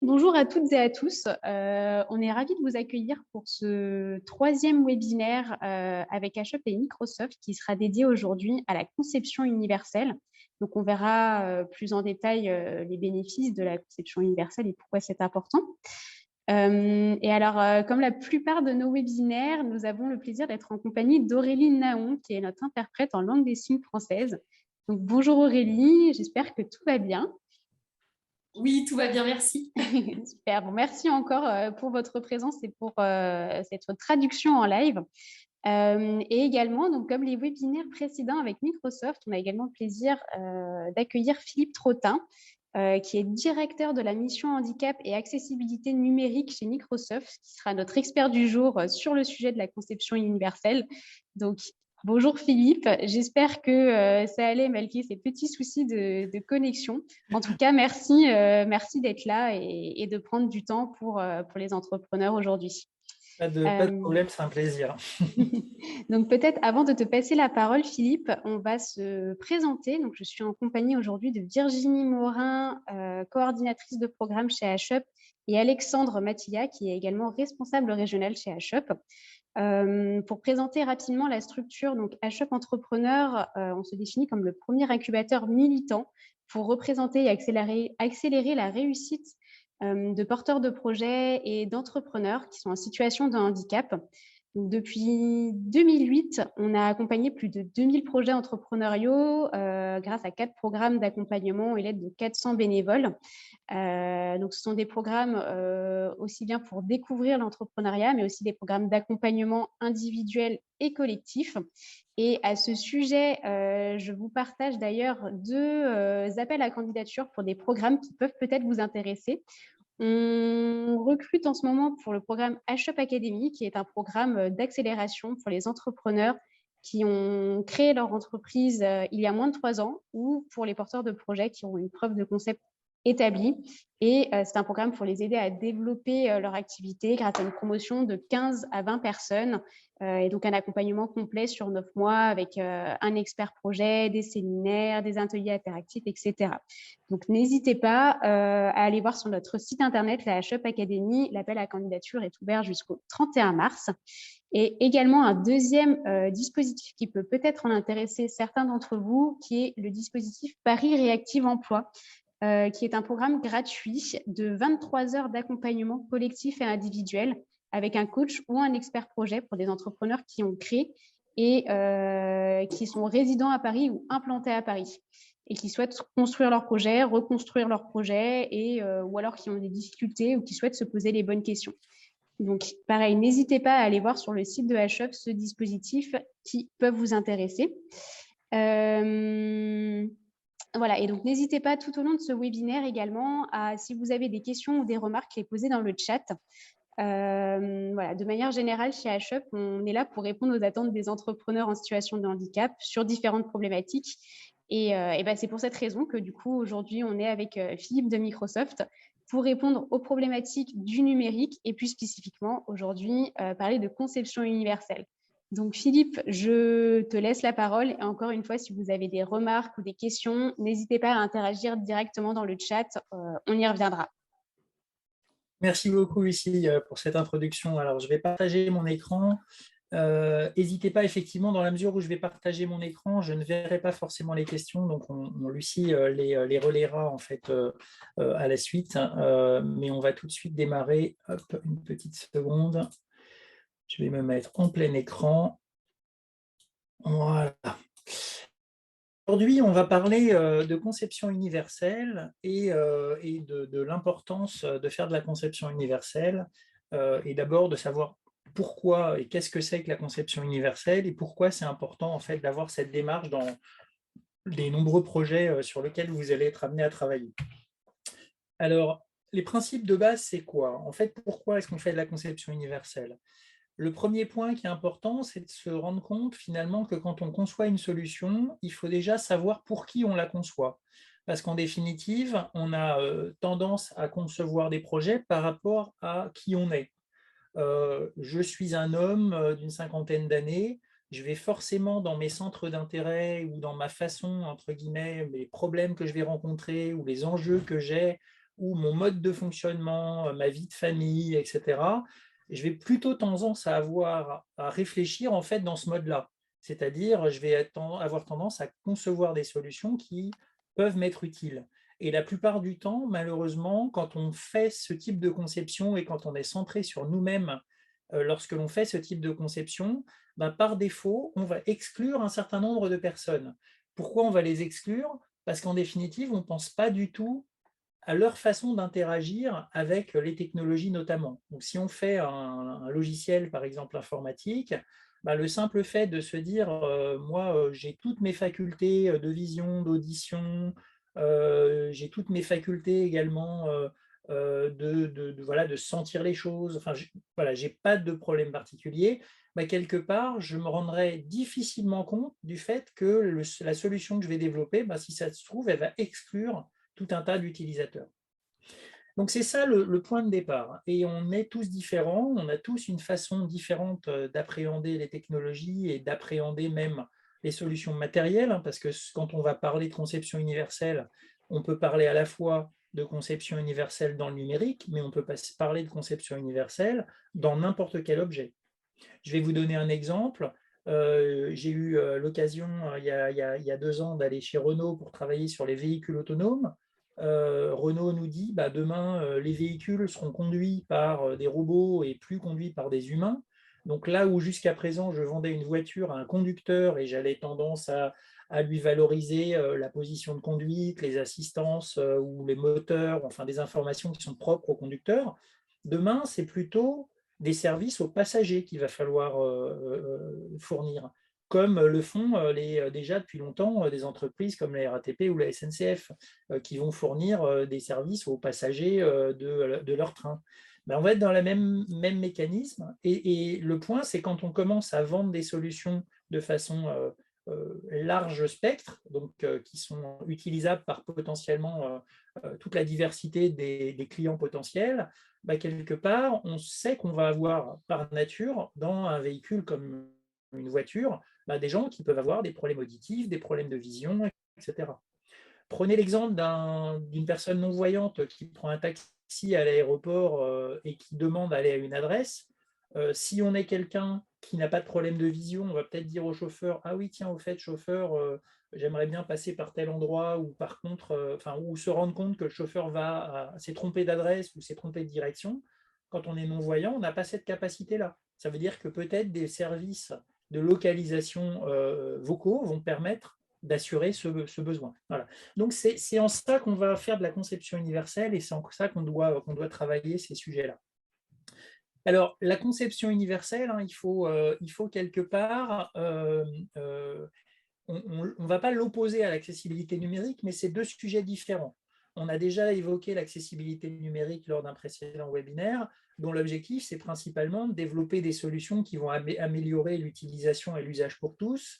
Bonjour à toutes et à tous. On est ravis de vous accueillir pour ce troisième webinaire avec HUP et Microsoft qui sera dédié aujourd'hui à la conception universelle. Donc, on verra plus en détail les bénéfices de la conception universelle et pourquoi c'est important. Comme la plupart de nos webinaires, nous avons le plaisir d'être en compagnie d'Aurélie Naon, qui est notre interprète en langue des signes française. Donc, bonjour Aurélie, j'espère que tout va bien. Oui, tout va bien, merci. Super. Bon, merci encore pour votre présence et pour cette traduction en live. Et également, donc, comme les webinaires précédents avec Microsoft, on a également le plaisir d'accueillir Philippe Trottin, qui est directeur de la mission handicap et accessibilité numérique chez Microsoft, qui sera notre expert du jour sur le sujet de la conception universelle. Donc, bonjour Philippe, j'espère que ça allait malgré ces petits soucis de connexion. En tout cas, merci d'être là et de prendre du temps pour les entrepreneurs aujourd'hui. Pas de Euh, problème, c'est un plaisir. donc peut-être avant de te passer la parole, Philippe, on va se présenter. Donc je suis en compagnie aujourd'hui de Virginie Morin, coordinatrice de programme chez HUP, et Alexandre Matilla, qui est également responsable régional chez HUP. Pour présenter rapidement la structure, donc HUP Entrepreneur, on se définit comme le premier incubateur militant pour représenter et accélérer la réussite de porteurs de projets et d'entrepreneurs qui sont en situation de handicap. Donc, depuis 2008, on a accompagné plus de 2000 projets entrepreneuriaux grâce à 4 programmes d'accompagnement et l'aide de 400 bénévoles. Donc, ce sont des programmes aussi bien pour découvrir l'entrepreneuriat, mais aussi des programmes d'accompagnement individuel et collectif. Et à ce sujet, je vous partage d'ailleurs deux appels à candidature pour des programmes qui peuvent peut-être vous intéresser. On recrute en ce moment pour le programme HUP Academy, qui est un programme d'accélération pour les entrepreneurs qui ont créé leur entreprise il y a moins de 3 ans ou pour les porteurs de projets qui ont une preuve de concept établie. Et c'est un programme pour les aider à développer leur activité grâce à une promotion de 15 à 20 personnes et donc un accompagnement complet sur 9 mois avec un expert projet, des séminaires, des ateliers interactifs, etc. Donc, n'hésitez pas à aller voir sur notre site internet, la HUP Academy. L'appel à candidature est ouvert jusqu'au 31 mars. Et également un deuxième dispositif qui peut peut-être en intéresser certains d'entre vous, qui est le dispositif Paris Réactive Emploi, qui est un programme gratuit de 23 heures d'accompagnement collectif et individuel avec un coach ou un expert projet pour des entrepreneurs qui ont créé et qui sont résidents à Paris ou implantés à Paris et qui souhaitent construire leur projet, reconstruire leur projet ou alors qui ont des difficultés ou qui souhaitent se poser les bonnes questions. Donc, pareil, n'hésitez pas à aller voir sur le site de HUP ce dispositif qui peut vous intéresser. Voilà, et donc n'hésitez pas tout au long de ce webinaire également si vous avez des questions ou des remarques, les poser dans le chat. Voilà, de manière générale, chez HUP, on est là pour répondre aux attentes des entrepreneurs en situation de handicap sur différentes problématiques. Et ben, c'est pour cette raison que du coup, aujourd'hui, on est avec Philippe de Microsoft pour répondre aux problématiques du numérique et plus spécifiquement aujourd'hui parler de conception universelle. Donc Philippe, je te laisse la parole et encore une fois, si vous avez des remarques ou des questions, n'hésitez pas à interagir directement dans le chat, on y reviendra. Merci beaucoup, Lucie, pour cette introduction. Alors, je vais partager mon écran. N'hésitez pas, effectivement, dans la mesure où je vais partager mon écran, je ne verrai pas forcément les questions, donc Lucie les relaiera en fait à la suite. Mais on va tout de suite démarrer. Hop, une petite seconde. Je vais me mettre en plein écran. Voilà. Aujourd'hui, on va parler de conception universelle et de l'importance de faire de la conception universelle et d'abord de savoir pourquoi et qu'est-ce que c'est que la conception universelle et pourquoi c'est important en fait d'avoir cette démarche dans les nombreux projets sur lesquels vous allez être amené à travailler. Alors, les principes de base, c'est quoi? En fait, pourquoi est-ce qu'on fait de la conception universelle? Le premier point qui est important, c'est de se rendre compte finalement que quand on conçoit une solution, il faut déjà savoir pour qui on la conçoit. Parce qu'en définitive, on a tendance à concevoir des projets par rapport à qui on est. Je suis un homme d'une cinquantaine d'années, je vais forcément dans mes centres d'intérêt ou dans ma façon, entre guillemets, les problèmes que je vais rencontrer ou les enjeux que j'ai ou mon mode de fonctionnement, ma vie de famille, etc., je vais plutôt tendance à réfléchir en fait dans ce mode-là. C'est-à-dire, je vais avoir tendance à concevoir des solutions qui peuvent m'être utiles. Et la plupart du temps, malheureusement, quand on fait ce type de conception et quand on est centré sur nous-mêmes, lorsque l'on fait ce type de conception, ben, par défaut, on va exclure un certain nombre de personnes. Pourquoi on va les exclure? Parce qu'en définitive, on ne pense pas du tout à leur façon d'interagir avec les technologies notamment. Donc, si on fait un logiciel, par exemple informatique, bah, le simple fait de se dire, moi, j'ai toutes mes facultés de vision, d'audition, j'ai toutes mes facultés également voilà, de sentir les choses, enfin, voilà, j'ai pas de problème particulier, bah, quelque part, je me rendrai difficilement compte du fait que la solution que je vais développer, bah, si ça se trouve, elle va exclure tout un tas d'utilisateurs. Donc c'est ça le point de départ. Et on est tous différents, on a tous une façon différente d'appréhender les technologies et d'appréhender même les solutions matérielles, hein, parce que quand on va parler de conception universelle, on peut parler à la fois de conception universelle dans le numérique, mais on peut parler de conception universelle dans n'importe quel objet. Je vais vous donner un exemple. J'ai eu l'occasion, il y a 2 ans, d'aller chez Renault pour travailler sur les véhicules autonomes. Renault nous dit, bah, demain, les véhicules seront conduits par des robots et plus conduits par des humains. Donc là où jusqu'à présent, je vendais une voiture à un conducteur et j'avais tendance à lui valoriser la position de conduite, les assistances ou les moteurs, enfin des informations qui sont propres au conducteur, demain, c'est plutôt des services aux passagers qu'il va falloir fournir, comme le font déjà depuis longtemps des entreprises comme la RATP ou la SNCF, qui vont fournir des services aux passagers de leur train. Ben, on va être dans le même mécanisme. Et le point, c'est quand on commence à vendre des solutions de façon large spectre, donc qui sont utilisables par potentiellement toute la diversité des clients potentiels, bah, quelque part, on sait qu'on va avoir par nature, dans un véhicule comme une voiture, bah, des gens qui peuvent avoir des problèmes auditifs, des problèmes de vision, etc. Prenez l'exemple d'une personne non-voyante qui prend un taxi à l'aéroport et qui demande d'aller à une adresse. Si on est quelqu'un qui n'a pas de problème de vision, on va peut-être dire au chauffeur, ah oui, tiens, au fait, chauffeur, j'aimerais bien passer par tel endroit, ou par contre, ou se rendre compte que le chauffeur s'est trompé d'adresse ou s'est trompé de direction. Quand on est non-voyant, on n'a pas cette capacité-là. Ça veut dire que peut-être des services de localisation vocaux vont permettre d'assurer ce besoin. Voilà. Donc c'est en ça qu'on va faire de la conception universelle et c'est en ça qu'on doit travailler ces sujets-là. Alors, la conception universelle, hein, il faut quelque part, on ne va pas l'opposer à l'accessibilité numérique, mais c'est 2 sujets différents. On a déjà évoqué l'accessibilité numérique lors d'un précédent webinaire, dont l'objectif, c'est principalement de développer des solutions qui vont améliorer l'utilisation et l'usage pour tous.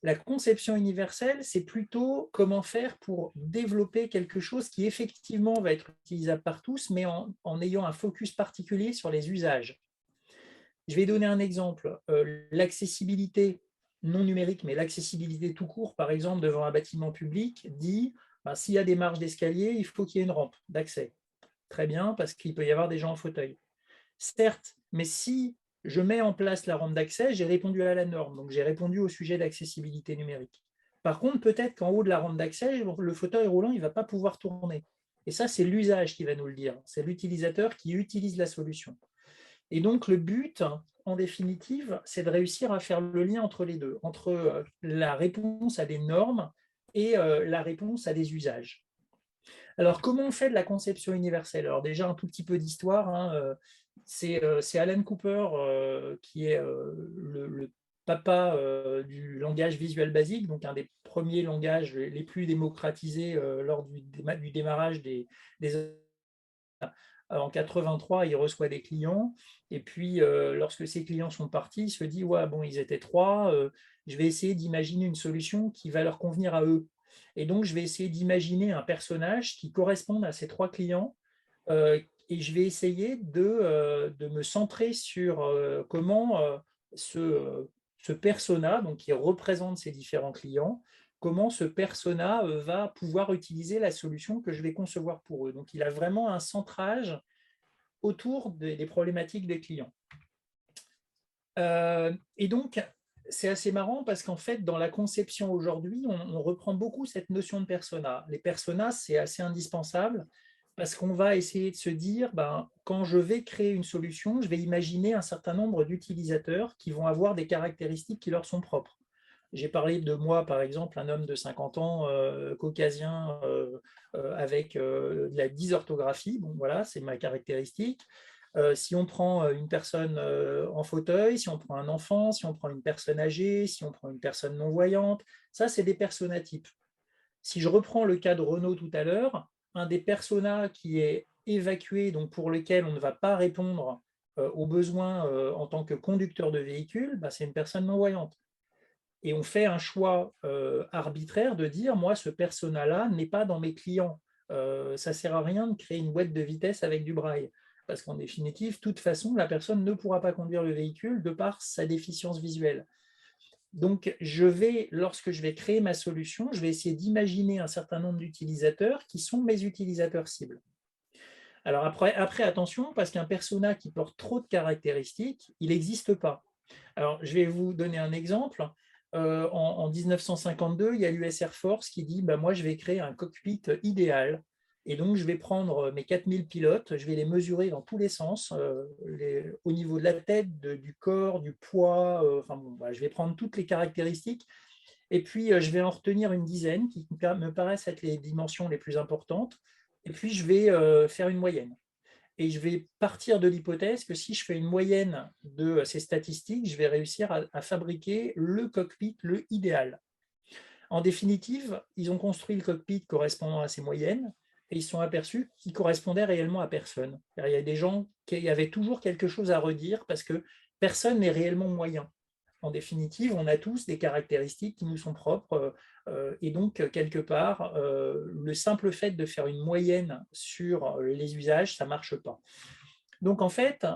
La conception universelle, c'est plutôt comment faire pour développer quelque chose qui effectivement va être utilisable par tous, mais en ayant un focus particulier sur les usages. Je vais donner un exemple. L'accessibilité non numérique, mais l'accessibilité tout court, par exemple, devant un bâtiment public, dit s'il y a des marches d'escalier, il faut qu'il y ait une rampe d'accès. Très bien, parce qu'il peut y avoir des gens en fauteuil. Certes, mais si je mets en place la rampe d'accès, j'ai répondu à la norme, donc j'ai répondu au sujet d'accessibilité numérique. Par contre, peut-être qu'en haut de la rampe d'accès, le fauteuil roulant, il ne va pas pouvoir tourner. Et ça, c'est l'usage qui va nous le dire. C'est l'utilisateur qui utilise la solution. Et donc, le but, en définitive, c'est de réussir à faire le lien entre les deux, entre la réponse à des normes et la réponse à des usages. Alors, comment on fait de la conception universelle? Alors déjà, un tout petit peu d'histoire, hein, c'est Alan Cooper qui est le papa du langage visuel basique, donc un des premiers langages les plus démocratisés lors du démarrage des en 83, il reçoit des clients, et puis lorsque ces clients sont partis, il se dit, ouais, bon, ils étaient 3, je vais essayer d'imaginer une solution qui va leur convenir à eux. Et donc, je vais essayer d'imaginer un personnage qui corresponde à ces 3 clients, et je vais essayer de me centrer sur comment ce persona, donc qui représente ces différents clients, comment ce persona va pouvoir utiliser la solution que je vais concevoir pour eux. Donc, il a vraiment un centrage autour des problématiques des clients. Et donc, c'est assez marrant parce qu'en fait, dans la conception aujourd'hui, on reprend beaucoup cette notion de persona. Les personas, c'est assez indispensable parce qu'on va essayer de se dire, quand je vais créer une solution, je vais imaginer un certain nombre d'utilisateurs qui vont avoir des caractéristiques qui leur sont propres. J'ai parlé de moi, par exemple, un homme de 50 ans, caucasien, avec de la dysorthographie. Bon, voilà, c'est ma caractéristique. Si on prend une personne en fauteuil, si on prend un enfant, si on prend une personne âgée, si on prend une personne non-voyante, ça, c'est des personnatypes. Si je reprends le cas de Renaud tout à l'heure, un des personas qui est évacué, donc pour lequel on ne va pas répondre aux besoins en tant que conducteur de véhicule, c'est une personne non-voyante. Et on fait un choix arbitraire de dire, moi, ce persona-là n'est pas dans mes clients. Ça ne sert à rien de créer une boîte de vitesse avec du braille. Parce qu'en définitive, de toute façon, la personne ne pourra pas conduire le véhicule de par sa déficience visuelle. Donc, lorsque je vais créer ma solution, je vais essayer d'imaginer un certain nombre d'utilisateurs qui sont mes utilisateurs cibles. Alors après, attention, parce qu'un persona qui porte trop de caractéristiques, il n'existe pas. Alors, je vais vous donner un exemple. En 1952, il y a l'US Air Force qui dit moi, je vais créer un cockpit idéal. Et donc, je vais prendre mes 4000 pilotes, je vais les mesurer dans tous les sens, au niveau de la tête, du corps, du poids. Je vais prendre toutes les caractéristiques. Et puis, je vais en retenir une dizaine qui me paraissent être les dimensions les plus importantes. Et puis, je vais faire une moyenne. Et je vais partir de l'hypothèse que si je fais une moyenne de ces statistiques, je vais réussir à fabriquer le cockpit, le idéal. En définitive, ils ont construit le cockpit correspondant à ces moyennes et ils se sont aperçus qu'il correspondait réellement à personne. Il y a des gens qui avaient toujours quelque chose à redire parce que personne n'est réellement moyen. En définitive, on a tous des caractéristiques qui nous sont propres et donc, quelque part, le simple fait de faire une moyenne sur les usages, ça ne marche pas. Donc, en fait,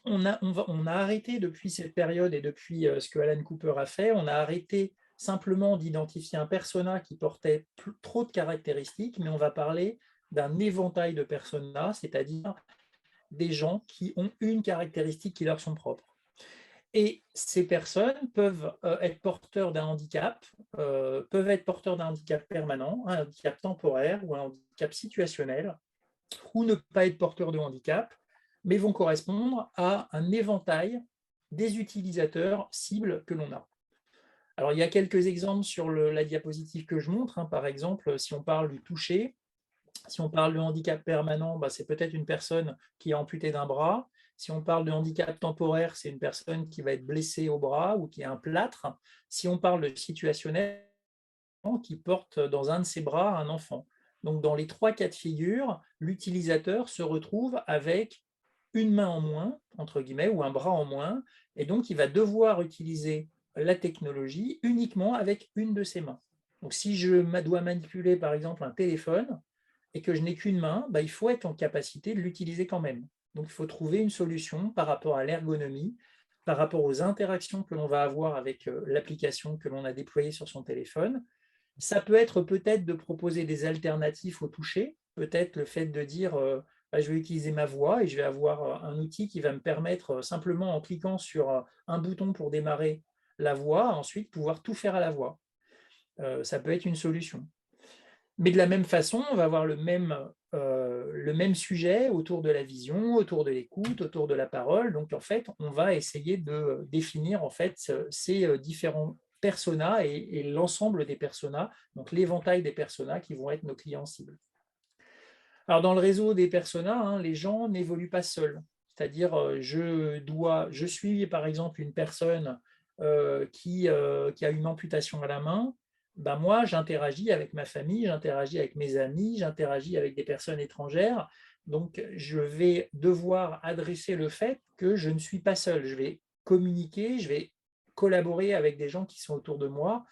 on a arrêté depuis cette période et depuis ce que Alan Cooper a fait, on a arrêté simplement d'identifier un persona qui portait trop de caractéristiques, mais on va parler d'un éventail de personas, c'est-à-dire des gens qui ont une caractéristique qui leur sont propres. Et ces personnes peuvent être porteurs d'un handicap, peuvent être porteurs d'un handicap permanent, un handicap temporaire ou un handicap situationnel, ou ne pas être porteurs de handicap, mais vont correspondre à un éventail des utilisateurs cibles que l'on a. Alors, il y a quelques exemples sur la diapositive que je montre. Par exemple, si on parle du toucher, si on parle de handicap permanent, c'est peut-être une personne qui est amputée d'un bras. Si on parle de handicap temporaire, c'est une personne qui va être blessée au bras ou qui a un plâtre. Si on parle de situationnel, qui porte dans un de ses bras un enfant. Donc, dans les 3 cas de figure, l'utilisateur se retrouve avec une main en moins, entre guillemets, ou un bras en moins, et donc il va devoir utiliser la technologie uniquement avec une de ses mains. Donc, si je dois manipuler, par exemple, un téléphone et que je n'ai qu'une main, il faut être en capacité de l'utiliser quand même. Donc, il faut trouver une solution par rapport à l'ergonomie, par rapport aux interactions que l'on va avoir avec l'application que l'on a déployée sur son téléphone. Ça peut être peut-être de proposer des alternatives au toucher, peut-être le fait de dire je vais utiliser ma voix et je vais avoir un outil qui va me permettre simplement en cliquant sur un bouton pour démarrer la voix, ensuite pouvoir tout faire à la voix. Ça peut être une solution. Mais de la même façon, on va avoir le même sujet autour de la vision, autour de l'écoute, autour de la parole. Donc, en fait, on va essayer de définir en fait ces différents personas et l'ensemble des personas, donc l'éventail des personas qui vont être nos clients cibles. Alors, dans le réseau des personas, les gens n'évoluent pas seuls. C'est-à-dire, je suis par exemple une personne qui a une amputation à la main. Moi, j'interagis avec ma famille, j'interagis avec mes amis, j'interagis avec des personnes étrangères. Donc, je vais devoir adresser le fait que je ne suis pas seul. Je vais communiquer, je vais collaborer avec des gens qui sont autour de moi.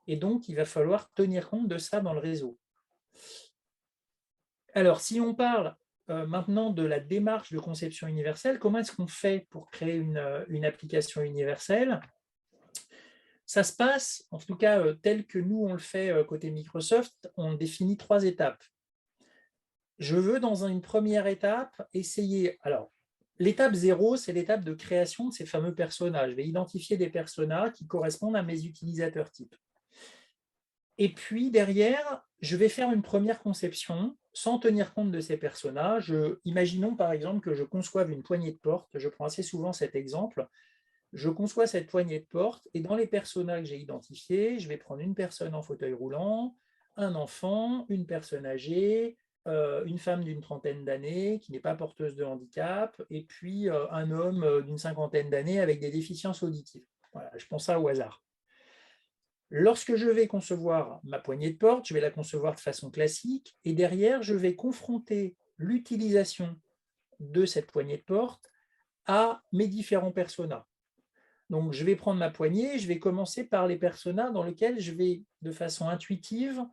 Et donc, il va falloir tenir compte de ça dans le réseau. Alors, si on parle maintenant de la démarche de conception universelle, comment est-ce qu'on fait pour créer une application universelle ? Ça se passe, en tout cas tel que nous on le fait côté Microsoft, on définit 3 étapes. Je veux dans une première étape essayer, alors l'étape 0, c'est l'étape de création de ces fameux personas. Je vais identifier des personas qui correspondent à mes utilisateurs types. Et puis derrière, je vais faire une première conception sans tenir compte de ces personas. Imaginons par exemple que je conçoive une poignée de porte. Je prends assez souvent cet exemple. Je conçois cette poignée de porte et dans les personas que j'ai identifiés, je vais prendre une personne en fauteuil roulant, un enfant, une personne âgée, une femme d'une trentaine d'années qui n'est pas porteuse de handicap, et puis un homme d'une cinquantaine d'années avec des déficiences auditives. Voilà, je pense ça au hasard. Lorsque je vais concevoir ma poignée de porte, je vais la concevoir de façon classique et derrière, je vais confronter l'utilisation de cette poignée de porte à mes différents personas. Donc, je vais prendre ma poignée, je vais commencer par les personas dans lesquels je vais, de façon intuitive,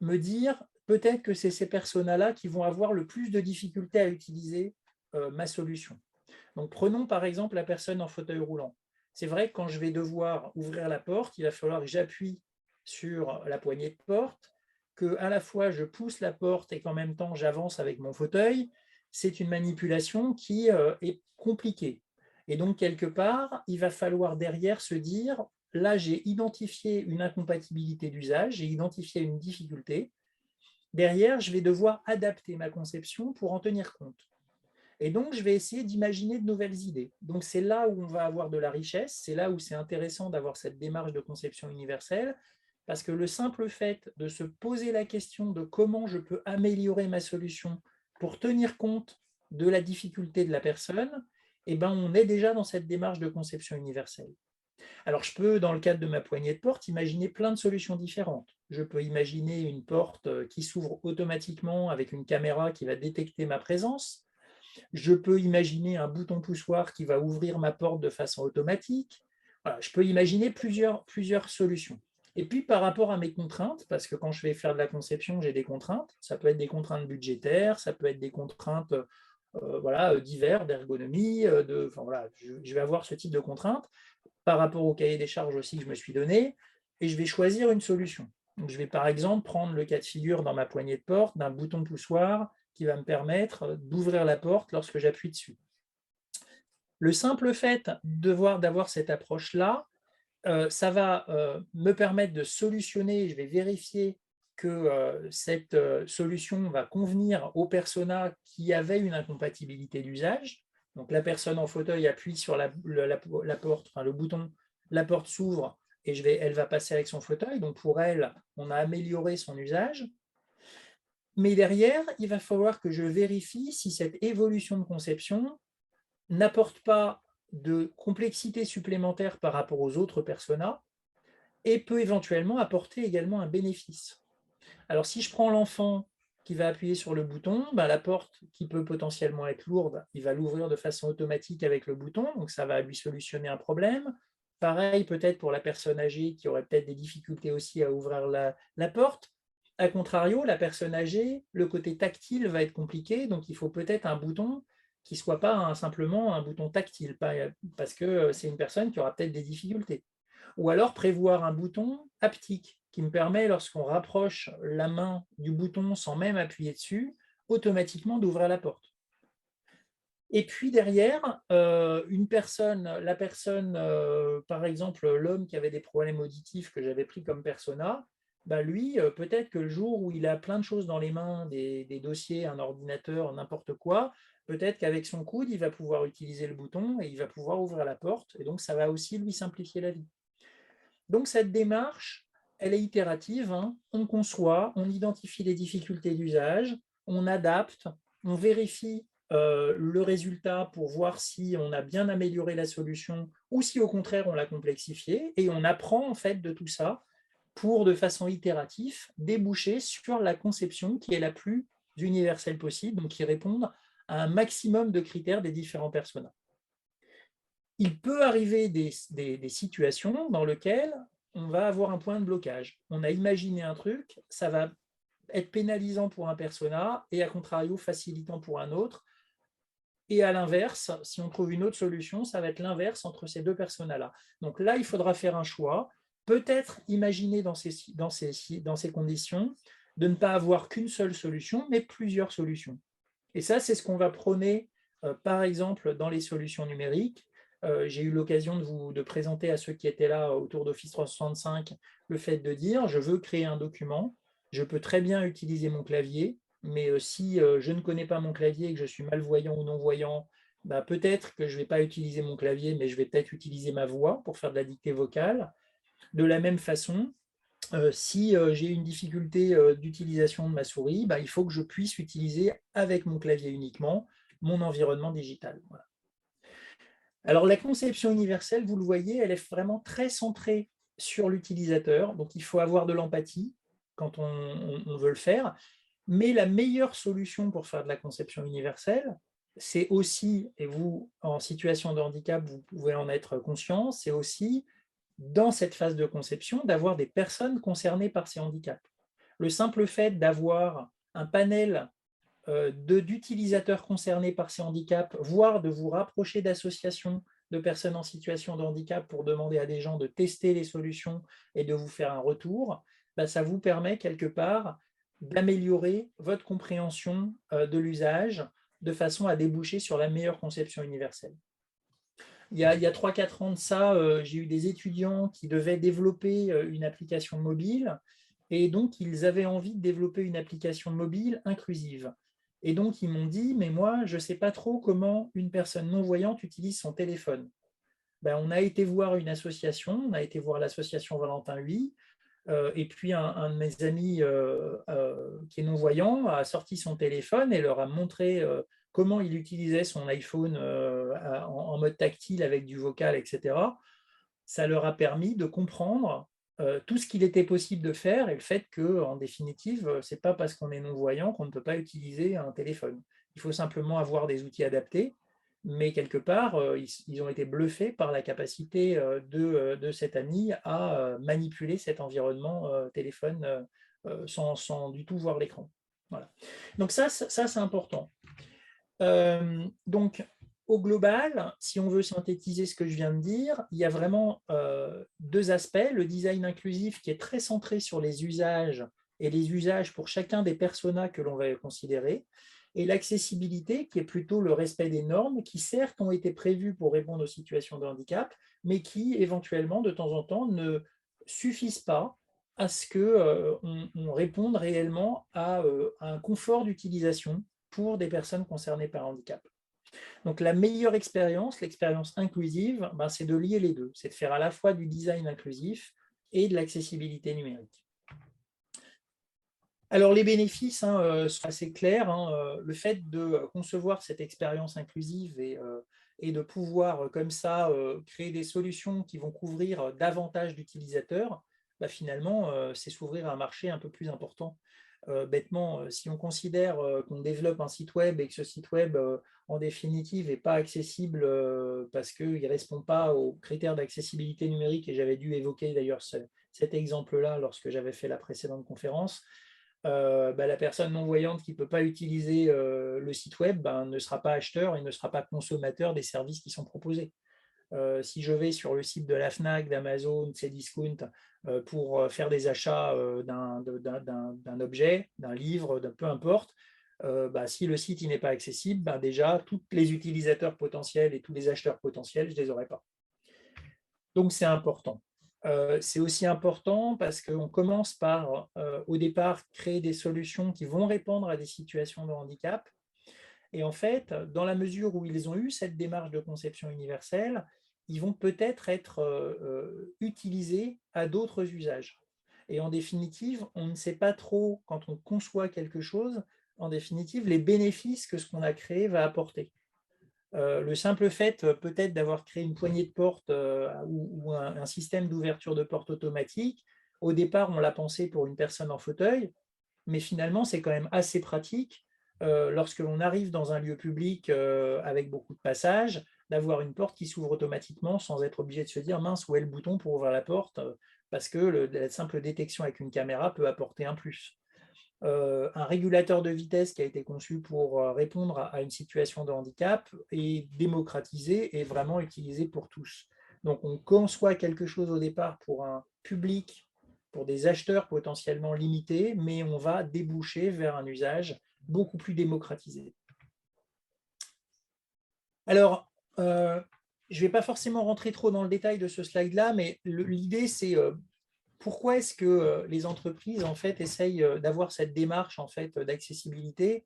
me dire peut-être que c'est ces personas-là qui vont avoir le plus de difficultés à utiliser ma solution. Donc, prenons par exemple la personne en fauteuil roulant. C'est vrai que quand je vais devoir ouvrir la porte, il va falloir que j'appuie sur la poignée de porte, que à la fois je pousse la porte et qu'en même temps j'avance avec mon fauteuil. C'est une manipulation qui est compliquée. Et donc, quelque part, il va falloir derrière se dire, là, j'ai identifié une incompatibilité d'usage, j'ai identifié une difficulté. Derrière, je vais devoir adapter ma conception pour en tenir compte. Et donc, je vais essayer d'imaginer de nouvelles idées. Donc, c'est là où on va avoir de la richesse, c'est là où c'est intéressant d'avoir cette démarche de conception universelle, parce que le simple fait de se poser la question de comment je peux améliorer ma solution pour tenir compte de la difficulté de la personne, eh ben, on est déjà dans cette démarche de conception universelle. Alors, je peux, dans le cadre de ma poignée de porte, imaginer plein de solutions différentes. Je peux imaginer une porte qui s'ouvre automatiquement avec une caméra qui va détecter ma présence. Je peux imaginer un bouton poussoir qui va ouvrir ma porte de façon automatique. Voilà, je peux imaginer plusieurs solutions. Et puis par rapport à mes contraintes, parce que quand je vais faire de la conception, j'ai des contraintes. Ça peut être des contraintes budgétaires, ça peut être des contraintes diverses, d'ergonomie. Voilà, je vais avoir ce type de contraintes par rapport au cahier des charges aussi que je me suis donné, et je vais choisir une solution. Donc, je vais par exemple prendre le cas de figure dans ma poignée de porte d'un bouton poussoir qui va me permettre d'ouvrir la porte lorsque j'appuie dessus. Le simple fait d'avoir cette approche-là, ça va me permettre de solutionner, je vais vérifier que cette solution va convenir aux personas qui avaient une incompatibilité d'usage. Donc la personne en fauteuil appuie sur la porte, enfin, le bouton, la porte s'ouvre et elle va passer avec son fauteuil. Donc pour elle, on a amélioré son usage. Mais derrière, il va falloir que je vérifie si cette évolution de conception n'apporte pas de complexité supplémentaire par rapport aux autres personas et peut éventuellement apporter également un bénéfice. Alors si je prends l'enfant qui va appuyer sur le bouton, la porte qui peut potentiellement être lourde, il va l'ouvrir de façon automatique avec le bouton, donc ça va lui solutionner un problème. Pareil peut-être pour la personne âgée qui aurait peut-être des difficultés aussi à ouvrir la porte. A contrario, la personne âgée, le côté tactile va être compliqué, donc il faut peut-être un bouton qui ne soit pas simplement un bouton tactile, parce que c'est une personne qui aura peut-être des difficultés. Ou alors prévoir un bouton haptique qui me permet, lorsqu'on rapproche la main du bouton sans même appuyer dessus, automatiquement d'ouvrir la porte. Et puis derrière, la personne, par exemple l'homme qui avait des problèmes auditifs que j'avais pris comme persona, lui, peut-être que le jour où il a plein de choses dans les mains, des dossiers, un ordinateur, n'importe quoi, peut-être qu'avec son coude, il va pouvoir utiliser le bouton et il va pouvoir ouvrir la porte. Et donc, ça va aussi lui simplifier la vie. Donc, cette démarche, elle est itérative. On conçoit, on identifie les difficultés d'usage, on adapte, on vérifie le résultat pour voir si on a bien amélioré la solution ou si au contraire on l'a complexifié, et on apprend en fait de tout ça pour, de façon itérative, déboucher sur la conception qui est la plus universelle possible, donc qui répond à un maximum de critères des différents personnages. Il peut arriver des situations dans lesquelles on va avoir un point de blocage. On a imaginé un truc, ça va être pénalisant pour un persona et à contrario facilitant pour un autre. Et à l'inverse, si on trouve une autre solution, ça va être l'inverse entre ces deux personas-là. Donc là, il faudra faire un choix. peut-être imaginer dans ces conditions de ne pas avoir qu'une seule solution, mais plusieurs solutions. Et ça, c'est ce qu'on va prôner, par exemple, dans les solutions numériques. J'ai eu l'occasion de présenter à ceux qui étaient là autour d'Office 365 le fait de dire, je veux créer un document, je peux très bien utiliser mon clavier, mais si je ne connais pas mon clavier et que je suis malvoyant ou non-voyant, bah, peut-être que je ne vais pas utiliser mon clavier, mais je vais peut-être utiliser ma voix pour faire de la dictée vocale. De la même façon, si j'ai une difficulté d'utilisation de ma souris, bah, il faut que je puisse utiliser avec mon clavier uniquement mon environnement digital. Voilà. Alors la conception universelle, vous le voyez, elle est vraiment très centrée sur l'utilisateur, donc il faut avoir de l'empathie quand on veut le faire, mais la meilleure solution pour faire de la conception universelle, c'est aussi, et vous, en situation de handicap, vous pouvez en être conscient, c'est aussi dans cette phase de conception, d'avoir des personnes concernées par ces handicaps. Le simple fait d'avoir un panel d'utilisateurs concernés par ces handicaps, voire de vous rapprocher d'associations de personnes en situation de handicap pour demander à des gens de tester les solutions et de vous faire un retour, bah, ça vous permet quelque part d'améliorer votre compréhension de l'usage de façon à déboucher sur la meilleure conception universelle. Il y a 3-4 ans de ça, j'ai eu des étudiants qui devaient développer une application mobile et donc ils avaient envie de développer une application mobile inclusive. Et donc ils m'ont dit, mais moi, je ne sais pas trop comment une personne non-voyante utilise son téléphone. Ben, on a été voir une association, on a été voir l'association Valentin Huy, et puis un de mes amis qui est non-voyant a sorti son téléphone et leur a montré comment il utilisait son iPhone en mode tactile avec du vocal, etc. Ça leur a permis de comprendre tout ce qu'il était possible de faire et le fait qu'en définitive, ce n'est pas parce qu'on est non-voyant qu'on ne peut pas utiliser un téléphone. Il faut simplement avoir des outils adaptés, mais quelque part, ils ont été bluffés par la capacité de cet ami à manipuler cet environnement téléphone sans du tout voir l'écran. Voilà. Donc ça c'est important. Donc, au global, si on veut synthétiser ce que je viens de dire, il y a vraiment deux aspects. Le design inclusif qui est très centré sur les usages et les usages pour chacun des personas que l'on va considérer, et l'accessibilité qui est plutôt le respect des normes qui certes ont été prévues pour répondre aux situations de handicap, mais qui éventuellement de temps en temps ne suffisent pas à ce qu'on réponde réellement à un confort d'utilisation pour des personnes concernées par handicap. Donc la meilleure expérience, l'expérience inclusive, ben, c'est de lier les deux, c'est de faire à la fois du design inclusif et de l'accessibilité numérique. Alors les bénéfices sont assez clairs. Le fait de concevoir cette expérience inclusive et de pouvoir comme ça créer des solutions qui vont couvrir davantage d'utilisateurs, bah, finalement, c'est s'ouvrir à un marché un peu plus important. Bêtement, si on considère qu'on développe un site web et que ce site web, en définitive, n'est pas accessible parce qu'il ne répond pas aux critères d'accessibilité numérique, et j'avais dû évoquer d'ailleurs cet exemple-là lorsque j'avais fait la précédente conférence, bah, la personne non-voyante qui ne peut pas utiliser le site web ne sera pas acheteur et ne sera pas consommateur des services qui sont proposés. Si je vais sur le site de la Fnac, d'Amazon, de Cdiscount pour faire des achats d'un objet, d'un livre, peu importe, bah, si le site n'est pas accessible, bah, déjà, tous les utilisateurs potentiels et tous les acheteurs potentiels, je ne les aurai pas. Donc, c'est important. C'est aussi important parce qu'on commence par, au départ, créer des solutions qui vont répondre à des situations de handicap. Et en fait, dans la mesure où ils ont eu cette démarche de conception universelle, ils vont peut-être être utilisés à d'autres usages. Et en définitive, on ne sait pas trop, quand on conçoit quelque chose, en définitive, les bénéfices que ce qu'on a créé va apporter. Le simple fait peut-être d'avoir créé une poignée de porte ou un système d'ouverture de porte automatique, au départ, on l'a pensé pour une personne en fauteuil, mais finalement, c'est quand même assez pratique lorsque l'on arrive dans un lieu public avec beaucoup de passages, d'avoir une porte qui s'ouvre automatiquement sans être obligé de se dire mince, où est le bouton pour ouvrir la porte, parce que la simple détection avec une caméra peut apporter un plus. Un régulateur de vitesse qui a été conçu pour répondre à une situation de handicap est démocratisé et vraiment utilisé pour tous. Donc, on conçoit quelque chose au départ pour un public, pour des acheteurs potentiellement limités, mais on va déboucher vers un usage beaucoup plus démocratisé. Alors, je ne vais pas forcément rentrer trop dans le détail de ce slide-là, mais l'idée, c'est pourquoi est-ce que les entreprises en fait, essayent d'avoir cette démarche en fait, d'accessibilité.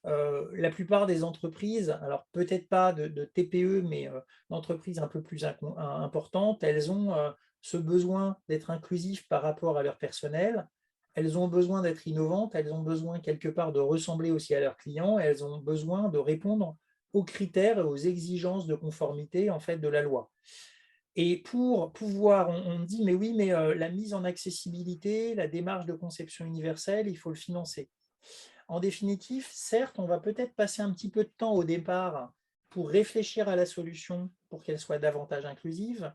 La plupart des entreprises, alors peut-être pas de TPE, mais d'entreprises un peu plus importantes, elles ont ce besoin d'être inclusifs par rapport à leur personnel, elles ont besoin d'être innovantes, elles ont besoin quelque part de ressembler aussi à leurs clients, et elles ont besoin de répondre aux critères et aux exigences de conformité en fait, de la loi. Et pour pouvoir, on dit, mais oui, mais la mise en accessibilité, la démarche de conception universelle, il faut le financer. En définitive, certes, on va peut-être passer un petit peu de temps au départ pour réfléchir à la solution pour qu'elle soit davantage inclusive,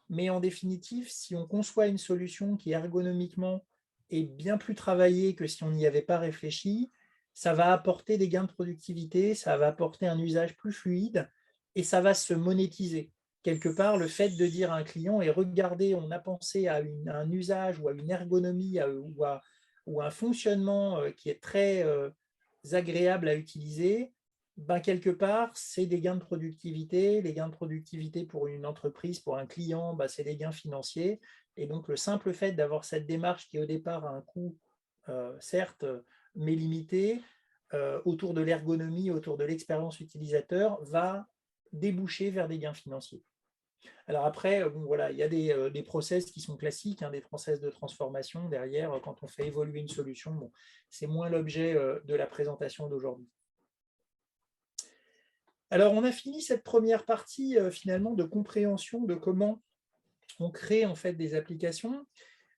mais en définitive, si on conçoit une solution qui ergonomiquement est bien plus travaillée que si on n'y avait pas réfléchi, ça va apporter des gains de productivité, ça va apporter un usage plus fluide et ça va se monétiser. Quelque part, le fait de dire à un client, et regardez, on a pensé à un usage ou à une ergonomie ou un fonctionnement qui est très agréable à utiliser, ben, quelque part, c'est des gains de productivité. Les gains de productivité pour une entreprise, pour un client, ben, c'est des gains financiers. Et donc, le simple fait d'avoir cette démarche qui, au départ, a un coût, certes, mais limité, autour de l'ergonomie, autour de l'expérience utilisateur, va déboucher vers des gains financiers. Alors après, bon, voilà, il y a des process qui sont classiques, hein, des process de transformation derrière, quand on fait évoluer une solution. Bon, c'est moins l'objet de la présentation d'aujourd'hui. Alors, on a fini cette première partie finalement de compréhension de comment on crée en fait des applications.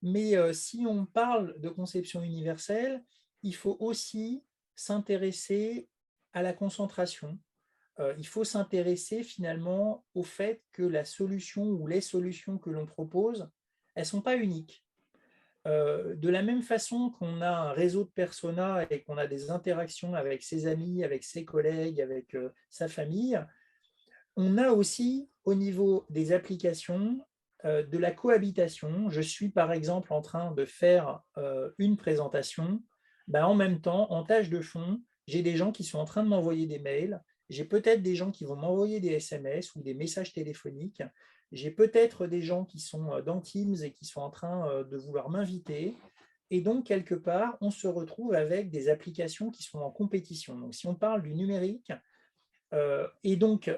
Mais si on parle de conception universelle, il faut aussi s'intéresser à la concentration. Il faut s'intéresser finalement au fait que la solution ou les solutions que l'on propose, elles ne sont pas uniques. De la même façon qu'on a un réseau de personas et qu'on a des interactions avec ses amis, avec ses collègues, avec sa famille, on a aussi au niveau des applications de la cohabitation. Je suis par exemple en train de faire une présentation. Ben, en même temps, en tâche de fond, j'ai des gens qui sont en train de m'envoyer des mails. J'ai peut-être des gens qui vont m'envoyer des SMS ou des messages téléphoniques. J'ai peut-être des gens qui sont dans Teams et qui sont en train de vouloir m'inviter. Et donc, quelque part, on se retrouve avec des applications qui sont en compétition. Donc, si on parle du numérique, et donc,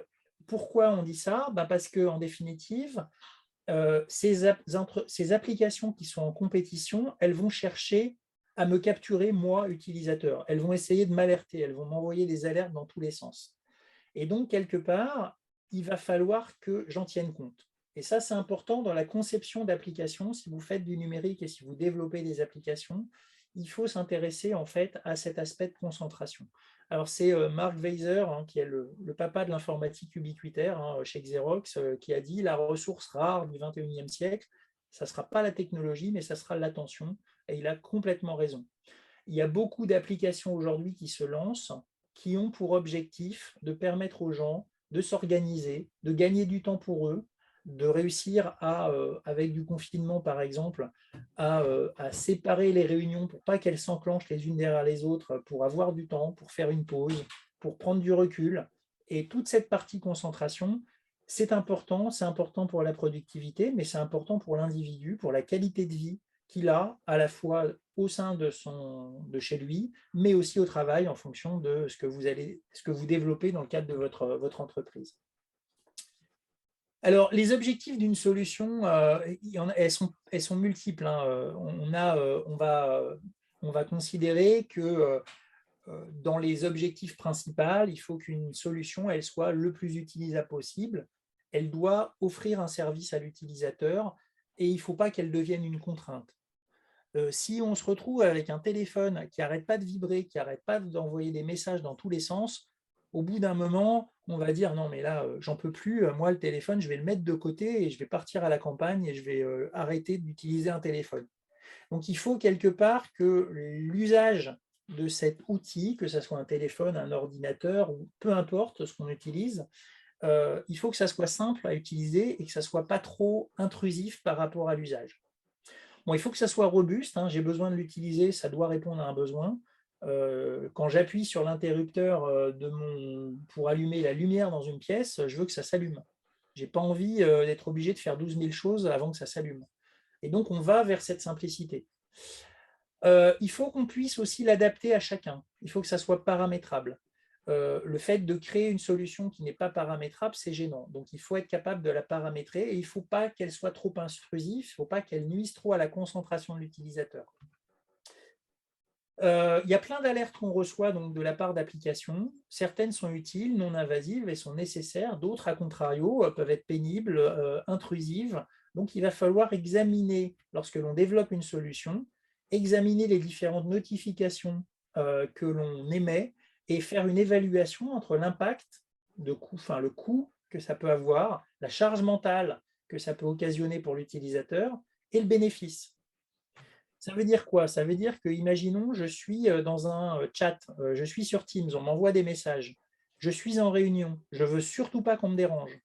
pourquoi on dit ça? Ben parce qu'en définitive, ces applications qui sont en compétition, elles vont chercher à me capturer, moi, utilisateur. Elles vont essayer de m'alerter, elles vont m'envoyer des alertes dans tous les sens. Et donc, quelque part, il va falloir que j'en tienne compte. Et ça, c'est important dans la conception d'applications. Si vous faites du numérique et si vous développez des applications, il faut s'intéresser en fait à cet aspect de concentration. Alors, c'est Mark Weiser, hein, qui est le papa de l'informatique ubiquitaire hein, chez Xerox, qui a dit la ressource rare du 21e siècle, ça ne sera pas la technologie, mais ça sera l'attention. Et il a complètement raison. Il y a beaucoup d'applications aujourd'hui qui se lancent, qui ont pour objectif de permettre aux gens de s'organiser, de gagner du temps pour eux, de réussir à, avec du confinement par exemple, à séparer les réunions pour pas qu'elles s'enclenchent les unes derrière les autres, pour avoir du temps, pour faire une pause, pour prendre du recul. Et toute cette partie concentration, c'est important pour la productivité, mais c'est important pour l'individu, pour la qualité de vie qu'il a à la fois au sein de chez lui, mais aussi au travail en fonction de ce que vous développez dans le cadre de votre entreprise. Alors, les objectifs d'une solution, elles sont multiples. Hein. On va considérer que dans les objectifs principaux, il faut qu'une solution elle soit le plus utilisable possible. Elle doit offrir un service à l'utilisateur et il ne faut pas qu'elle devienne une contrainte. Si on se retrouve avec un téléphone qui n'arrête pas de vibrer, qui n'arrête pas d'envoyer des messages dans tous les sens, au bout d'un moment, on va dire non mais là, j'en peux plus, moi le téléphone, je vais le mettre de côté et je vais partir à la campagne et je vais arrêter d'utiliser un téléphone. Donc il faut quelque part que l'usage de cet outil, que ce soit un téléphone, un ordinateur, ou peu importe ce qu'on utilise, il faut que ça soit simple à utiliser et que ça ne soit pas trop intrusif par rapport à l'usage. Bon, il faut que ça soit robuste, hein, j'ai besoin de l'utiliser, ça doit répondre à un besoin. Quand j'appuie sur l'interrupteur pour allumer la lumière dans une pièce, je veux que ça s'allume. Je n'ai pas envie d'être obligé de faire 12 000 choses avant que ça s'allume. Et donc, on va vers cette simplicité. Il faut qu'on puisse aussi l'adapter à chacun. Il faut que ça soit paramétrable. Le fait de créer une solution qui n'est pas paramétrable, c'est gênant. Donc, il faut être capable de la paramétrer et il ne faut pas qu'elle soit trop intrusive, il ne faut pas qu'elle nuise trop à la concentration de l'utilisateur. Il y a plein d'alertes qu'on reçoit donc, de la part d'applications. Certaines sont utiles, non invasives et sont nécessaires. D'autres, à contrario, peuvent être pénibles, intrusives. Donc, il va falloir examiner, lorsque l'on développe une solution, examiner les différentes notifications que l'on émet et faire une évaluation entre l'impact de coût, enfin le coût que ça peut avoir, la charge mentale que ça peut occasionner pour l'utilisateur et le bénéfice. Ça veut dire quoi? Ça veut dire que, imaginons, je suis dans un chat, je suis sur Teams, on m'envoie des messages, je suis en réunion, je ne veux surtout pas qu'on me dérange.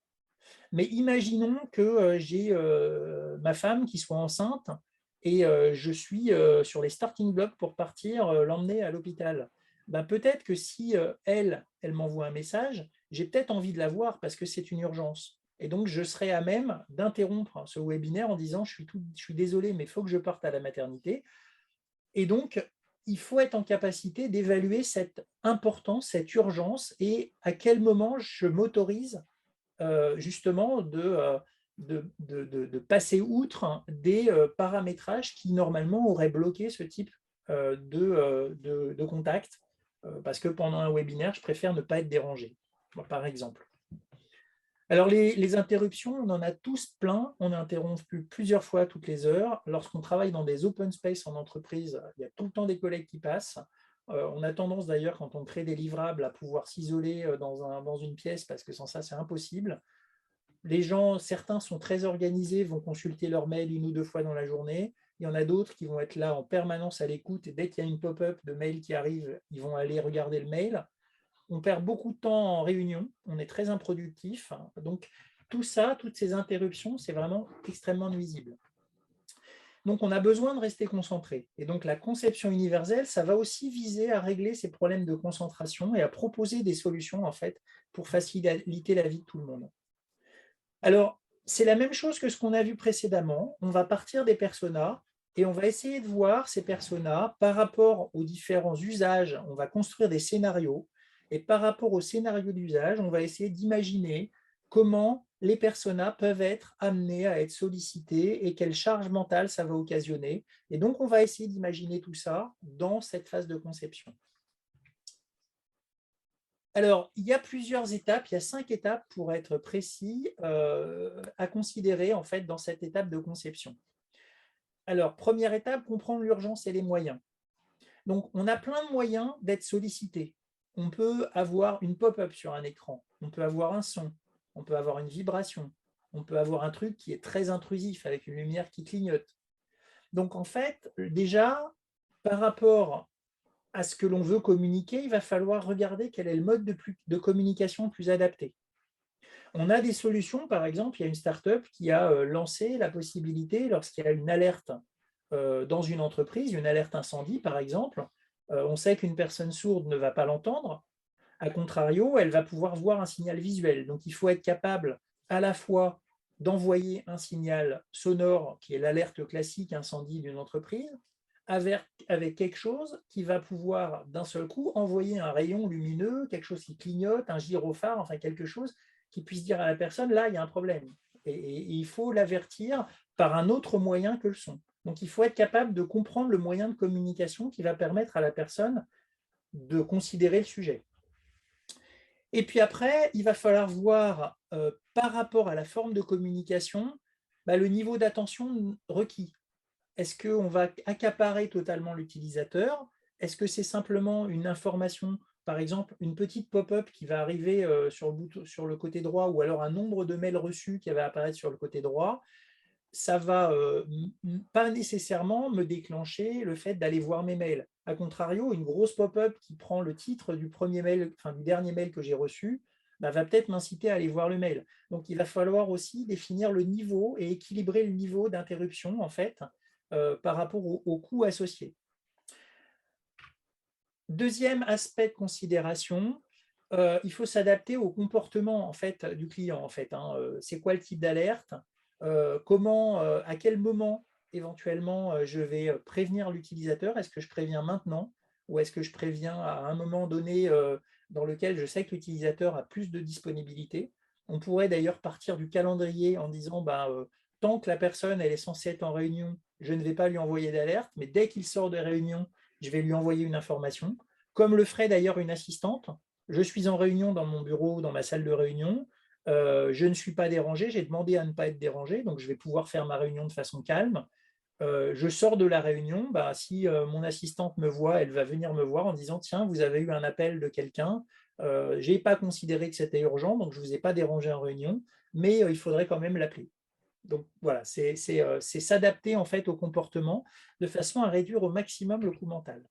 Mais imaginons que j'ai ma femme qui soit enceinte et je suis sur les starting blocks pour partir l'emmener à l'hôpital. Ben, peut-être que si elle m'envoie un message, j'ai peut-être envie de la voir parce que c'est une urgence. Et donc, je serai à même d'interrompre ce webinaire en disant je suis désolé, mais il faut que je parte à la maternité. Et donc, il faut être en capacité d'évaluer cette importance, cette urgence et à quel moment je m'autorise justement de passer outre des paramétrages qui normalement auraient bloqué ce type de contact parce que pendant un webinaire, je préfère ne pas être dérangé, par exemple. Alors, les interruptions, on en a tous plein. On interrompt plusieurs fois toutes les heures. Lorsqu'on travaille dans des open space en entreprise, il y a tout le temps des collègues qui passent. On a tendance d'ailleurs, quand on crée des livrables, à pouvoir s'isoler dans une pièce parce que sans ça, c'est impossible. Les gens, certains sont très organisés, vont consulter leur mail 1 ou 2 fois dans la journée. Il y en a d'autres qui vont être là en permanence à l'écoute et dès qu'il y a une pop-up de mail qui arrive, ils vont aller regarder le mail. On perd beaucoup de temps en réunion, on est très improductif. Donc, tout ça, toutes ces interruptions, c'est vraiment extrêmement nuisible. Donc, on a besoin de rester concentré. Et donc, la conception universelle, ça va aussi viser à régler ces problèmes de concentration et à proposer des solutions, en fait, pour faciliter la vie de tout le monde. Alors, c'est la même chose que ce qu'on a vu précédemment. On va partir des personas et on va essayer de voir ces personas par rapport aux différents usages. On va construire des scénarios et par rapport aux scénarios d'usage, on va essayer d'imaginer comment les personas peuvent être amenés à être sollicités et quelle charge mentale ça va occasionner. Et donc, on va essayer d'imaginer tout ça dans cette phase de conception. Alors, il y a plusieurs étapes, il y a 5 étapes pour être précis à considérer en fait dans cette étape de conception. Alors, première étape, comprendre l'urgence et les moyens. Donc, on a plein de moyens d'être sollicité. On peut avoir une pop-up sur un écran, on peut avoir un son, on peut avoir une vibration, on peut avoir un truc qui est très intrusif avec une lumière qui clignote. Donc, en fait, déjà, par rapport à ce que l'on veut communiquer, il va falloir regarder quel est le mode de communication le plus adapté. On a des solutions, par exemple, il y a une start-up qui a lancé la possibilité, lorsqu'il y a une alerte dans une entreprise, une alerte incendie, par exemple, on sait qu'une personne sourde ne va pas l'entendre. A contrario, elle va pouvoir voir un signal visuel. Donc, il faut être capable à la fois d'envoyer un signal sonore, qui est l'alerte classique incendie d'une entreprise, avec quelque chose qui va pouvoir d'un seul coup envoyer un rayon lumineux, quelque chose qui clignote, un gyrophare, enfin quelque chose qui puisse dire à la personne, là, il y a un problème. Et il faut l'avertir par un autre moyen que le son. Donc, il faut être capable de comprendre le moyen de communication qui va permettre à la personne de considérer le sujet. Et puis après, il va falloir voir par rapport à la forme de communication, le niveau d'attention requis. Est-ce qu'on va accaparer totalement l'utilisateur? Est-ce que c'est simplement une information, par exemple, une petite pop-up qui va arriver sur le côté droit ou alors un nombre de mails reçus qui va apparaître sur le côté droit? Ça ne va pas nécessairement me déclencher le fait d'aller voir mes mails. A contrario, une grosse pop-up qui prend le titre du premier mail, enfin du dernier mail que j'ai reçu, bah, va peut-être m'inciter à aller voir le mail. Donc, il va falloir aussi définir le niveau et équilibrer le niveau d'interruption, en fait, par rapport au coût associé. Deuxième aspect de considération, il faut s'adapter au comportement en fait, du client. En fait, hein. C'est quoi le type d'alerte? Comment, à quel moment éventuellement je vais prévenir l'utilisateur? Est-ce que je préviens maintenant ou est-ce que je préviens à un moment donné dans lequel je sais que l'utilisateur a plus de disponibilité? On pourrait d'ailleurs partir du calendrier en disant bah, tant que la personne elle est censée être en réunion, je ne vais pas lui envoyer d'alerte, mais dès qu'il sort de réunion, je vais lui envoyer une information, comme le ferait d'ailleurs une assistante. Je suis en réunion dans mon bureau, dans ma salle de réunion, je ne suis pas dérangé, j'ai demandé à ne pas être dérangé, donc je vais pouvoir faire ma réunion de façon calme. Je sors de la réunion, bah, si mon assistante me voit, elle va venir me voir en disant tiens, vous avez eu un appel de quelqu'un, je n'ai pas considéré que c'était urgent, donc je ne vous ai pas dérangé en réunion, mais il faudrait quand même l'appeler. Donc voilà, c'est s'adapter en fait au comportement de façon à réduire au maximum le coût mental.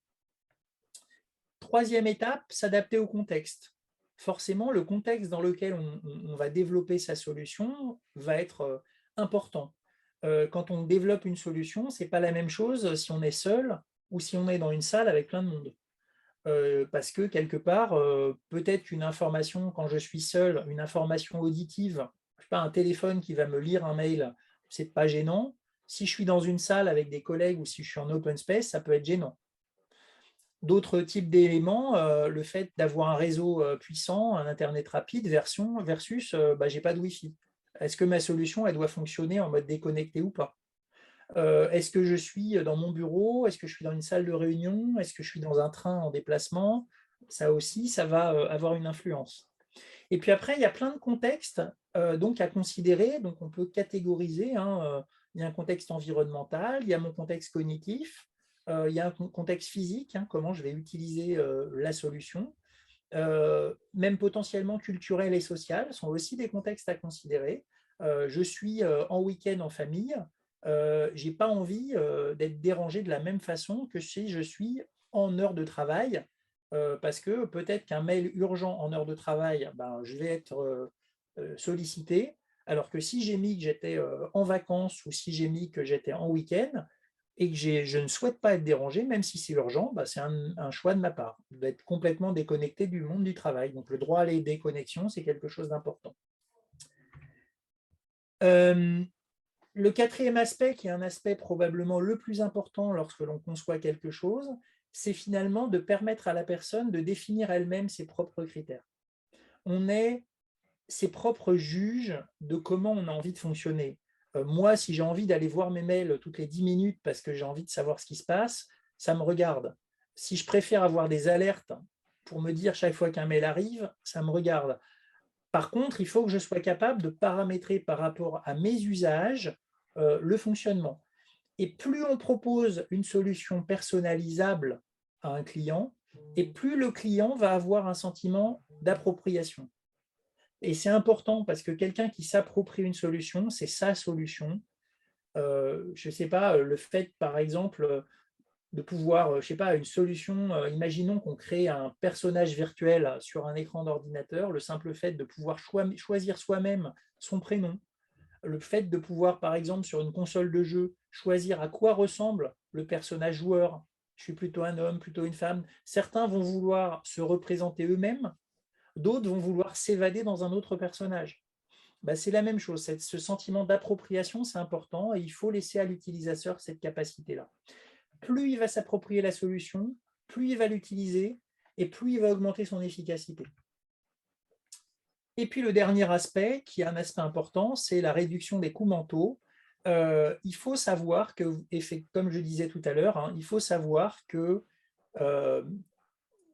Troisième étape, s'adapter au contexte. Forcément, le contexte dans lequel on va développer sa solution va être important. Quand on développe une solution, ce n'est pas la même chose si on est seul ou si on est dans une salle avec plein de monde. Parce que quelque part, peut-être une information, quand je suis seul, une information auditive, je sais pas, un téléphone qui va me lire un mail, c'est pas gênant. Si je suis dans une salle avec des collègues ou si je suis en open space, ça peut être gênant. D'autres types d'éléments, le fait d'avoir un réseau puissant, un Internet rapide versus bah, j'ai pas de Wi-Fi. Est-ce que ma solution elle doit fonctionner en mode déconnecté ou pas? Est-ce que je suis dans mon bureau? Est-ce que je suis dans une salle de réunion? Est-ce que je suis dans un train en déplacement? Ça aussi, ça va avoir une influence. Et puis après, il y a plein de contextes donc à considérer. Donc on peut catégoriser, hein, il y a un contexte environnemental, il y a mon contexte cognitif, il y a un contexte physique, hein, comment je vais utiliser la solution. Même potentiellement culturel et social sont aussi des contextes à considérer. Je suis en week-end en famille, je n'ai pas envie d'être dérangé de la même façon que si je suis en heure de travail, parce que peut-être qu'un mail urgent en heure de travail, ben, je vais être sollicité, alors que si j'ai mis que j'étais en vacances ou si j'ai mis que j'étais en week-end, et que je ne souhaite pas être dérangé, même si c'est urgent, bah, c'est un choix de ma part, d'être complètement déconnecté du monde du travail. Donc le droit à la déconnexion, c'est quelque chose d'important. Le quatrième aspect, qui est un aspect probablement le plus important lorsque l'on conçoit quelque chose, c'est finalement de permettre à la personne de définir elle-même ses propres critères. On est ses propres juges de comment on a envie de fonctionner. Moi, si j'ai envie d'aller voir mes mails toutes les 10 minutes parce que j'ai envie de savoir ce qui se passe, ça me regarde. Si je préfère avoir des alertes pour me dire chaque fois qu'un mail arrive, ça me regarde. Par contre, il faut que je sois capable de paramétrer par rapport à mes usages le fonctionnement. Et plus on propose une solution personnalisable à un client, et plus le client va avoir un sentiment d'appropriation. Et c'est important parce que quelqu'un qui s'approprie une solution, c'est sa solution. Je ne sais pas, le fait, par exemple, de pouvoir, je ne sais pas, une solution, imaginons qu'on crée un personnage virtuel sur un écran d'ordinateur, le simple fait de pouvoir choisir soi-même son prénom, le fait de pouvoir, par exemple, sur une console de jeu, choisir à quoi ressemble le personnage joueur. Je suis plutôt un homme, plutôt une femme. Certains vont vouloir se représenter eux-mêmes, d'autres vont vouloir s'évader dans un autre personnage. Bah, c'est la même chose. Ce sentiment d'appropriation, c'est important et il faut laisser à l'utilisateur cette capacité-là. Plus il va s'approprier la solution, plus il va l'utiliser et plus il va augmenter son efficacité. Et puis le dernier aspect, qui est un aspect important, c'est la réduction des coûts mentaux. Il faut savoir que, comme je disais tout à l'heure, hein, il faut savoir que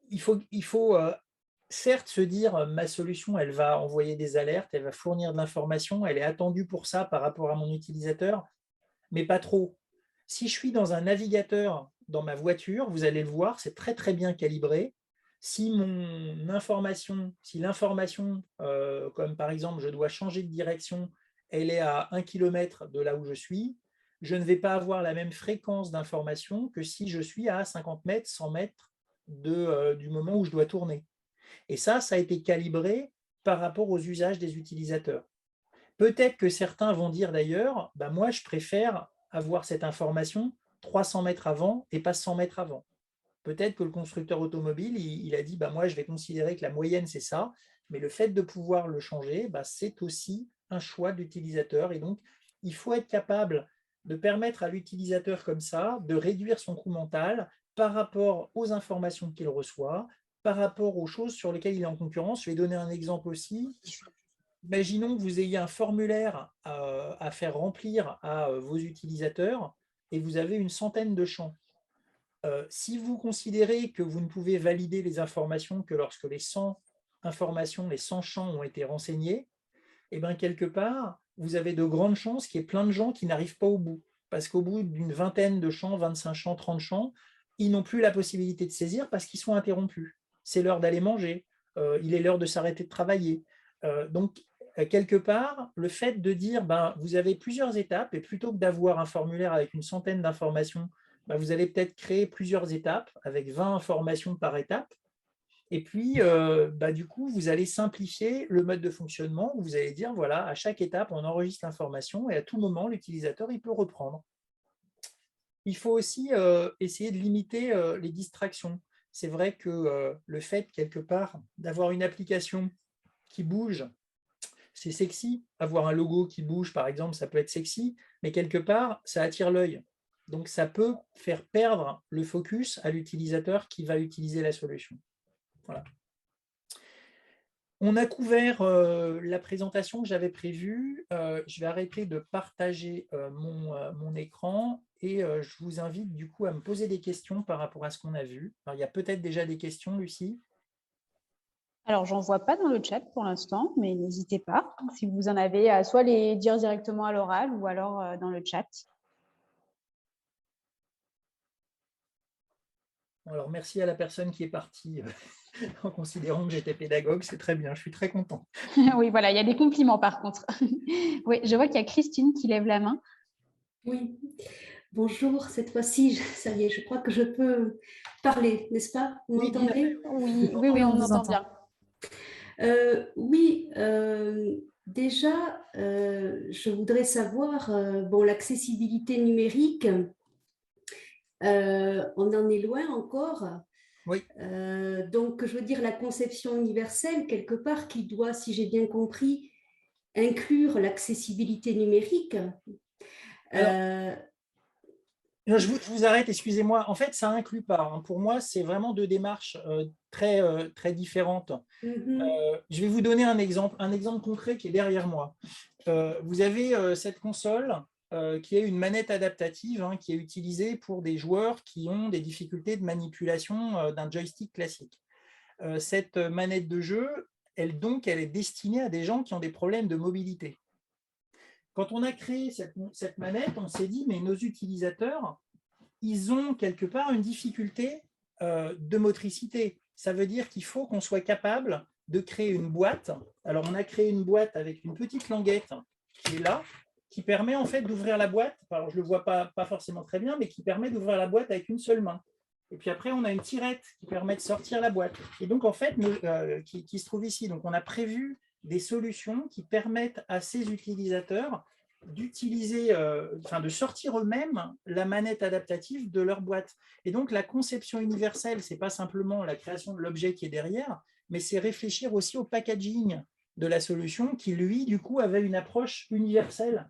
il faut certes se dire ma solution, elle va envoyer des alertes, elle va fournir de l'information, elle est attendue pour ça par rapport à mon utilisateur, mais pas trop. Si je suis dans un navigateur dans ma voiture, vous allez le voir, c'est très très bien calibré. Si l'information, comme par exemple je dois changer de direction, elle est à 1 km de là où je suis, je ne vais pas avoir la même fréquence d'information que si je suis à 50 mètres, 100 mètres du moment où je dois tourner. Et ça a été calibré par rapport aux usages des utilisateurs. Peut-être que certains vont dire d'ailleurs, bah, moi je préfère avoir cette information 300 mètres avant et pas 100 mètres avant. Peut-être que le constructeur automobile, il a dit, bah, moi je vais considérer que la moyenne c'est ça, mais le fait de pouvoir le changer, bah, c'est aussi un choix de l'utilisateur. Et donc, il faut être capable de permettre à l'utilisateur comme ça de réduire son coût mental par rapport aux informations qu'il reçoit, par rapport aux choses sur lesquelles il est en concurrence. Je vais donner un exemple aussi. Imaginons que vous ayez un formulaire à faire remplir à vos utilisateurs et vous avez une centaine de champs. Si vous considérez que vous ne pouvez valider les informations que lorsque les 100 informations, les 100 champs ont été renseignés, et bien quelque part, vous avez de grandes chances qu'il y ait plein de gens qui n'arrivent pas au bout. Parce qu'au bout d'une vingtaine de champs, 25 champs, 30 champs, ils n'ont plus la possibilité de saisir parce qu'ils sont interrompus. C'est l'heure d'aller manger, il est l'heure de s'arrêter de travailler. Donc, quelque part, le fait de dire, ben, vous avez plusieurs étapes, et plutôt que d'avoir un formulaire avec une centaine d'informations, ben, vous allez peut-être créer plusieurs étapes avec 20 informations par étape. Et puis, bah, du coup, vous allez simplifier le mode de fonctionnement. Vous allez dire, voilà, à chaque étape, on enregistre l'information et à tout moment, l'utilisateur, il peut reprendre. Il faut aussi essayer de limiter les distractions. C'est vrai que le fait, quelque part, d'avoir une application qui bouge, c'est sexy. Avoir un logo qui bouge, par exemple, ça peut être sexy, mais quelque part, ça attire l'œil. Donc, ça peut faire perdre le focus à l'utilisateur qui va utiliser la solution. Voilà. On a couvert la présentation que j'avais prévue. Je vais arrêter de partager mon écran et je vous invite du coup à me poser des questions par rapport à ce qu'on a vu. Alors, il y a peut-être déjà des questions, Lucie. Alors, j'en vois pas dans le chat pour l'instant, mais n'hésitez pas. Si vous en avez, à soit les dire directement à l'oral ou alors dans le chat. Alors, merci à la personne qui est partie en considérant que j'étais pédagogue. C'est très bien, je suis très content. Oui, voilà, il y a des compliments par contre. Oui, je vois qu'il y a Christine qui lève la main. Oui, bonjour, cette fois-ci, ça y est, je crois que je peux parler, n'est-ce pas? Vous m'entendez? Oui, on entend bien. Oui, déjà, je voudrais savoir, bon, l'accessibilité numérique, on en est loin encore. Oui. Donc, je veux dire, la conception universelle, quelque part, qui doit, si j'ai bien compris, inclure l'accessibilité numérique. Alors, je vous arrête, excusez-moi. En fait, ça inclut pas. Hein. Pour moi, c'est vraiment deux démarches très différentes. Je vais vous donner un exemple concret qui est derrière moi. Vous avez cette console qui est une manette adaptative hein, qui est utilisée pour des joueurs qui ont des difficultés de manipulation d'un joystick classique. Cette manette de jeu, elle est destinée à des gens qui ont des problèmes de mobilité. Quand on a créé cette manette, on s'est dit, mais nos utilisateurs, ils ont quelque part une difficulté de motricité. Ça veut dire qu'il faut qu'on soit capable de créer une boîte. Alors, on a créé une boîte avec une petite languette qui est là, qui permet en fait d'ouvrir la boîte. Alors, je ne le vois pas forcément très bien, mais qui permet d'ouvrir la boîte avec une seule main. Et puis après, on a une tirette qui permet de sortir la boîte. Et donc, en fait, qui se trouve ici. Donc, on a prévu des solutions qui permettent à ces utilisateurs d'utiliser, de sortir eux-mêmes la manette adaptative de leur boîte. Et donc, la conception universelle, ce n'est pas simplement la création de l'objet qui est derrière, mais c'est réfléchir aussi au packaging de la solution qui, lui, du coup, avait une approche universelle.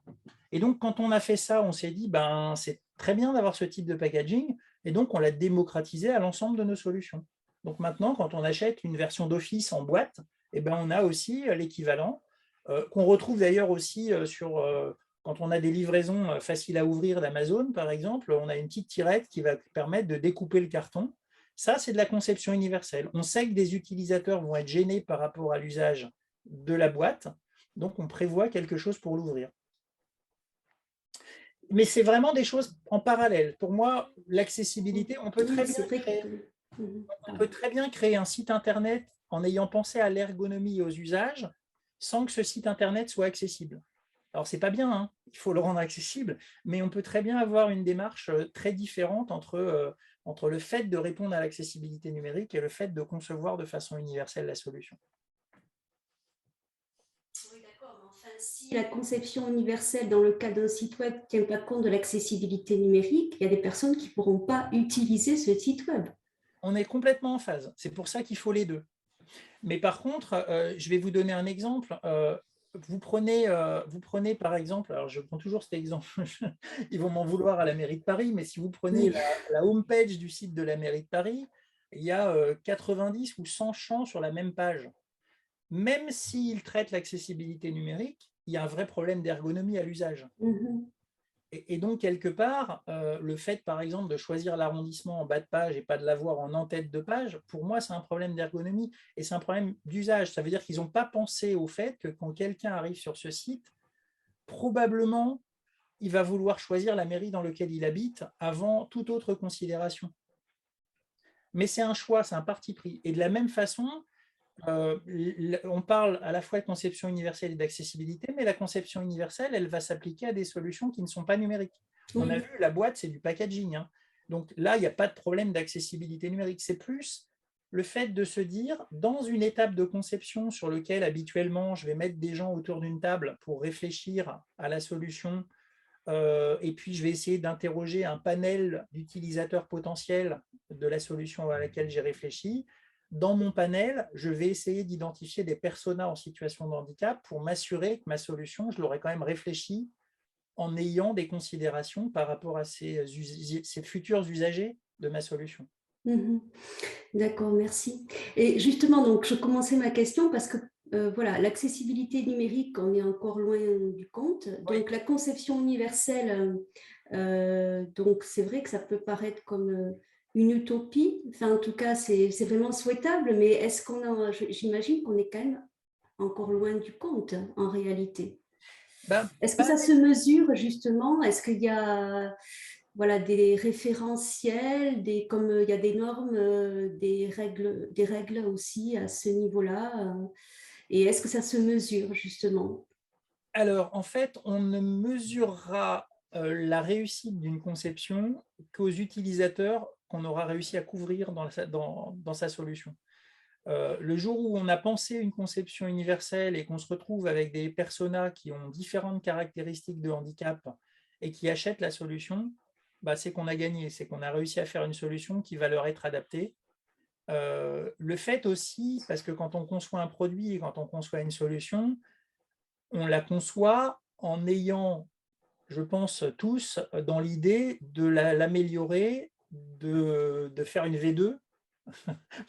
Et donc, quand on a fait ça, on s'est dit, ben, c'est très bien d'avoir ce type de packaging, et donc on l'a démocratisé à l'ensemble de nos solutions. Donc maintenant, quand on achète une version d'Office en boîte, eh ben, on a aussi l'équivalent, qu'on retrouve d'ailleurs aussi quand on a des livraisons faciles à ouvrir d'Amazon, par exemple, on a une petite tirette qui va permettre de découper le carton. Ça, c'est de la conception universelle. On sait que des utilisateurs vont être gênés par rapport à l'usage de la boîte, donc on prévoit quelque chose pour l'ouvrir. Mais c'est vraiment des choses en parallèle. Pour moi, l'accessibilité, on peut très bien créer un site Internet en ayant pensé à l'ergonomie et aux usages sans que ce site Internet soit accessible. Alors, ce n'est pas bien, hein, il faut le rendre accessible, mais on peut très bien avoir une démarche très différente entre le fait de répondre à l'accessibilité numérique et le fait de concevoir de façon universelle la solution. Si la conception universelle dans le cas d'un site web ne tient pas compte de l'accessibilité numérique, il y a des personnes qui ne pourront pas utiliser ce site web. On est complètement en phase. C'est pour ça qu'il faut les deux. Mais par contre, je vais vous donner un exemple. Vous prenez par exemple, alors je prends toujours cet exemple, ils vont m'en vouloir à la mairie de Paris, mais si vous prenez la homepage du site de la mairie de Paris, il y a 90 ou 100 champs sur la même page. Même s'ils traitent l'accessibilité numérique, il y a un vrai problème d'ergonomie à l'usage. Et donc, quelque part, le fait, par exemple, de choisir l'arrondissement en bas de page et pas de l'avoir en en-tête de page, pour moi, c'est un problème d'ergonomie et c'est un problème d'usage. Ça veut dire qu'ils n'ont pas pensé au fait que quand quelqu'un arrive sur ce site, probablement, il va vouloir choisir la mairie dans laquelle il habite avant toute autre considération. Mais c'est un choix, c'est un parti pris. Et de la même façon, on parle à la fois de conception universelle et d'accessibilité, mais la conception universelle, elle va s'appliquer à des solutions qui ne sont pas numériques. On a vu, la boîte, c'est du packaging. Hein. Donc là, il n'y a pas de problème d'accessibilité numérique. C'est plus le fait de se dire, dans une étape de conception sur laquelle habituellement, je vais mettre des gens autour d'une table pour réfléchir à la solution, et puis je vais essayer d'interroger un panel d'utilisateurs potentiels de la solution à laquelle j'ai réfléchi. Dans mon panel, je vais essayer d'identifier des personas en situation de handicap pour m'assurer que ma solution, je l'aurai quand même réfléchie en ayant des considérations par rapport à ces futurs usagers de ma solution. D'accord, merci. Et justement, donc, je commençais ma question parce que voilà, l'accessibilité numérique, on est encore loin du compte. Donc, la conception universelle, donc c'est vrai que ça peut paraître comme une utopie. Enfin, en tout cas, c'est vraiment souhaitable, mais est-ce qu'on a, j'imagine qu'on est quand même encore loin du compte en réalité. Est-ce que ça se mesure justement? Est-ce qu'il y a voilà, des référentiels, comme il y a des normes, des règles aussi à ce niveau-là? Et est-ce que ça se mesure justement? Alors, en fait, on ne mesurera la réussite d'une conception qu'aux utilisateurs qu'on aura réussi à couvrir dans sa solution. Le jour où on a pensé une conception universelle et qu'on se retrouve avec des personas qui ont différentes caractéristiques de handicap et qui achètent la solution, bah, c'est qu'on a gagné, c'est qu'on a réussi à faire une solution qui va leur être adaptée. Le fait aussi, parce que quand on conçoit un produit et quand on conçoit une solution, on la conçoit en ayant, je pense tous, dans l'idée de l'améliorer, de faire une V2,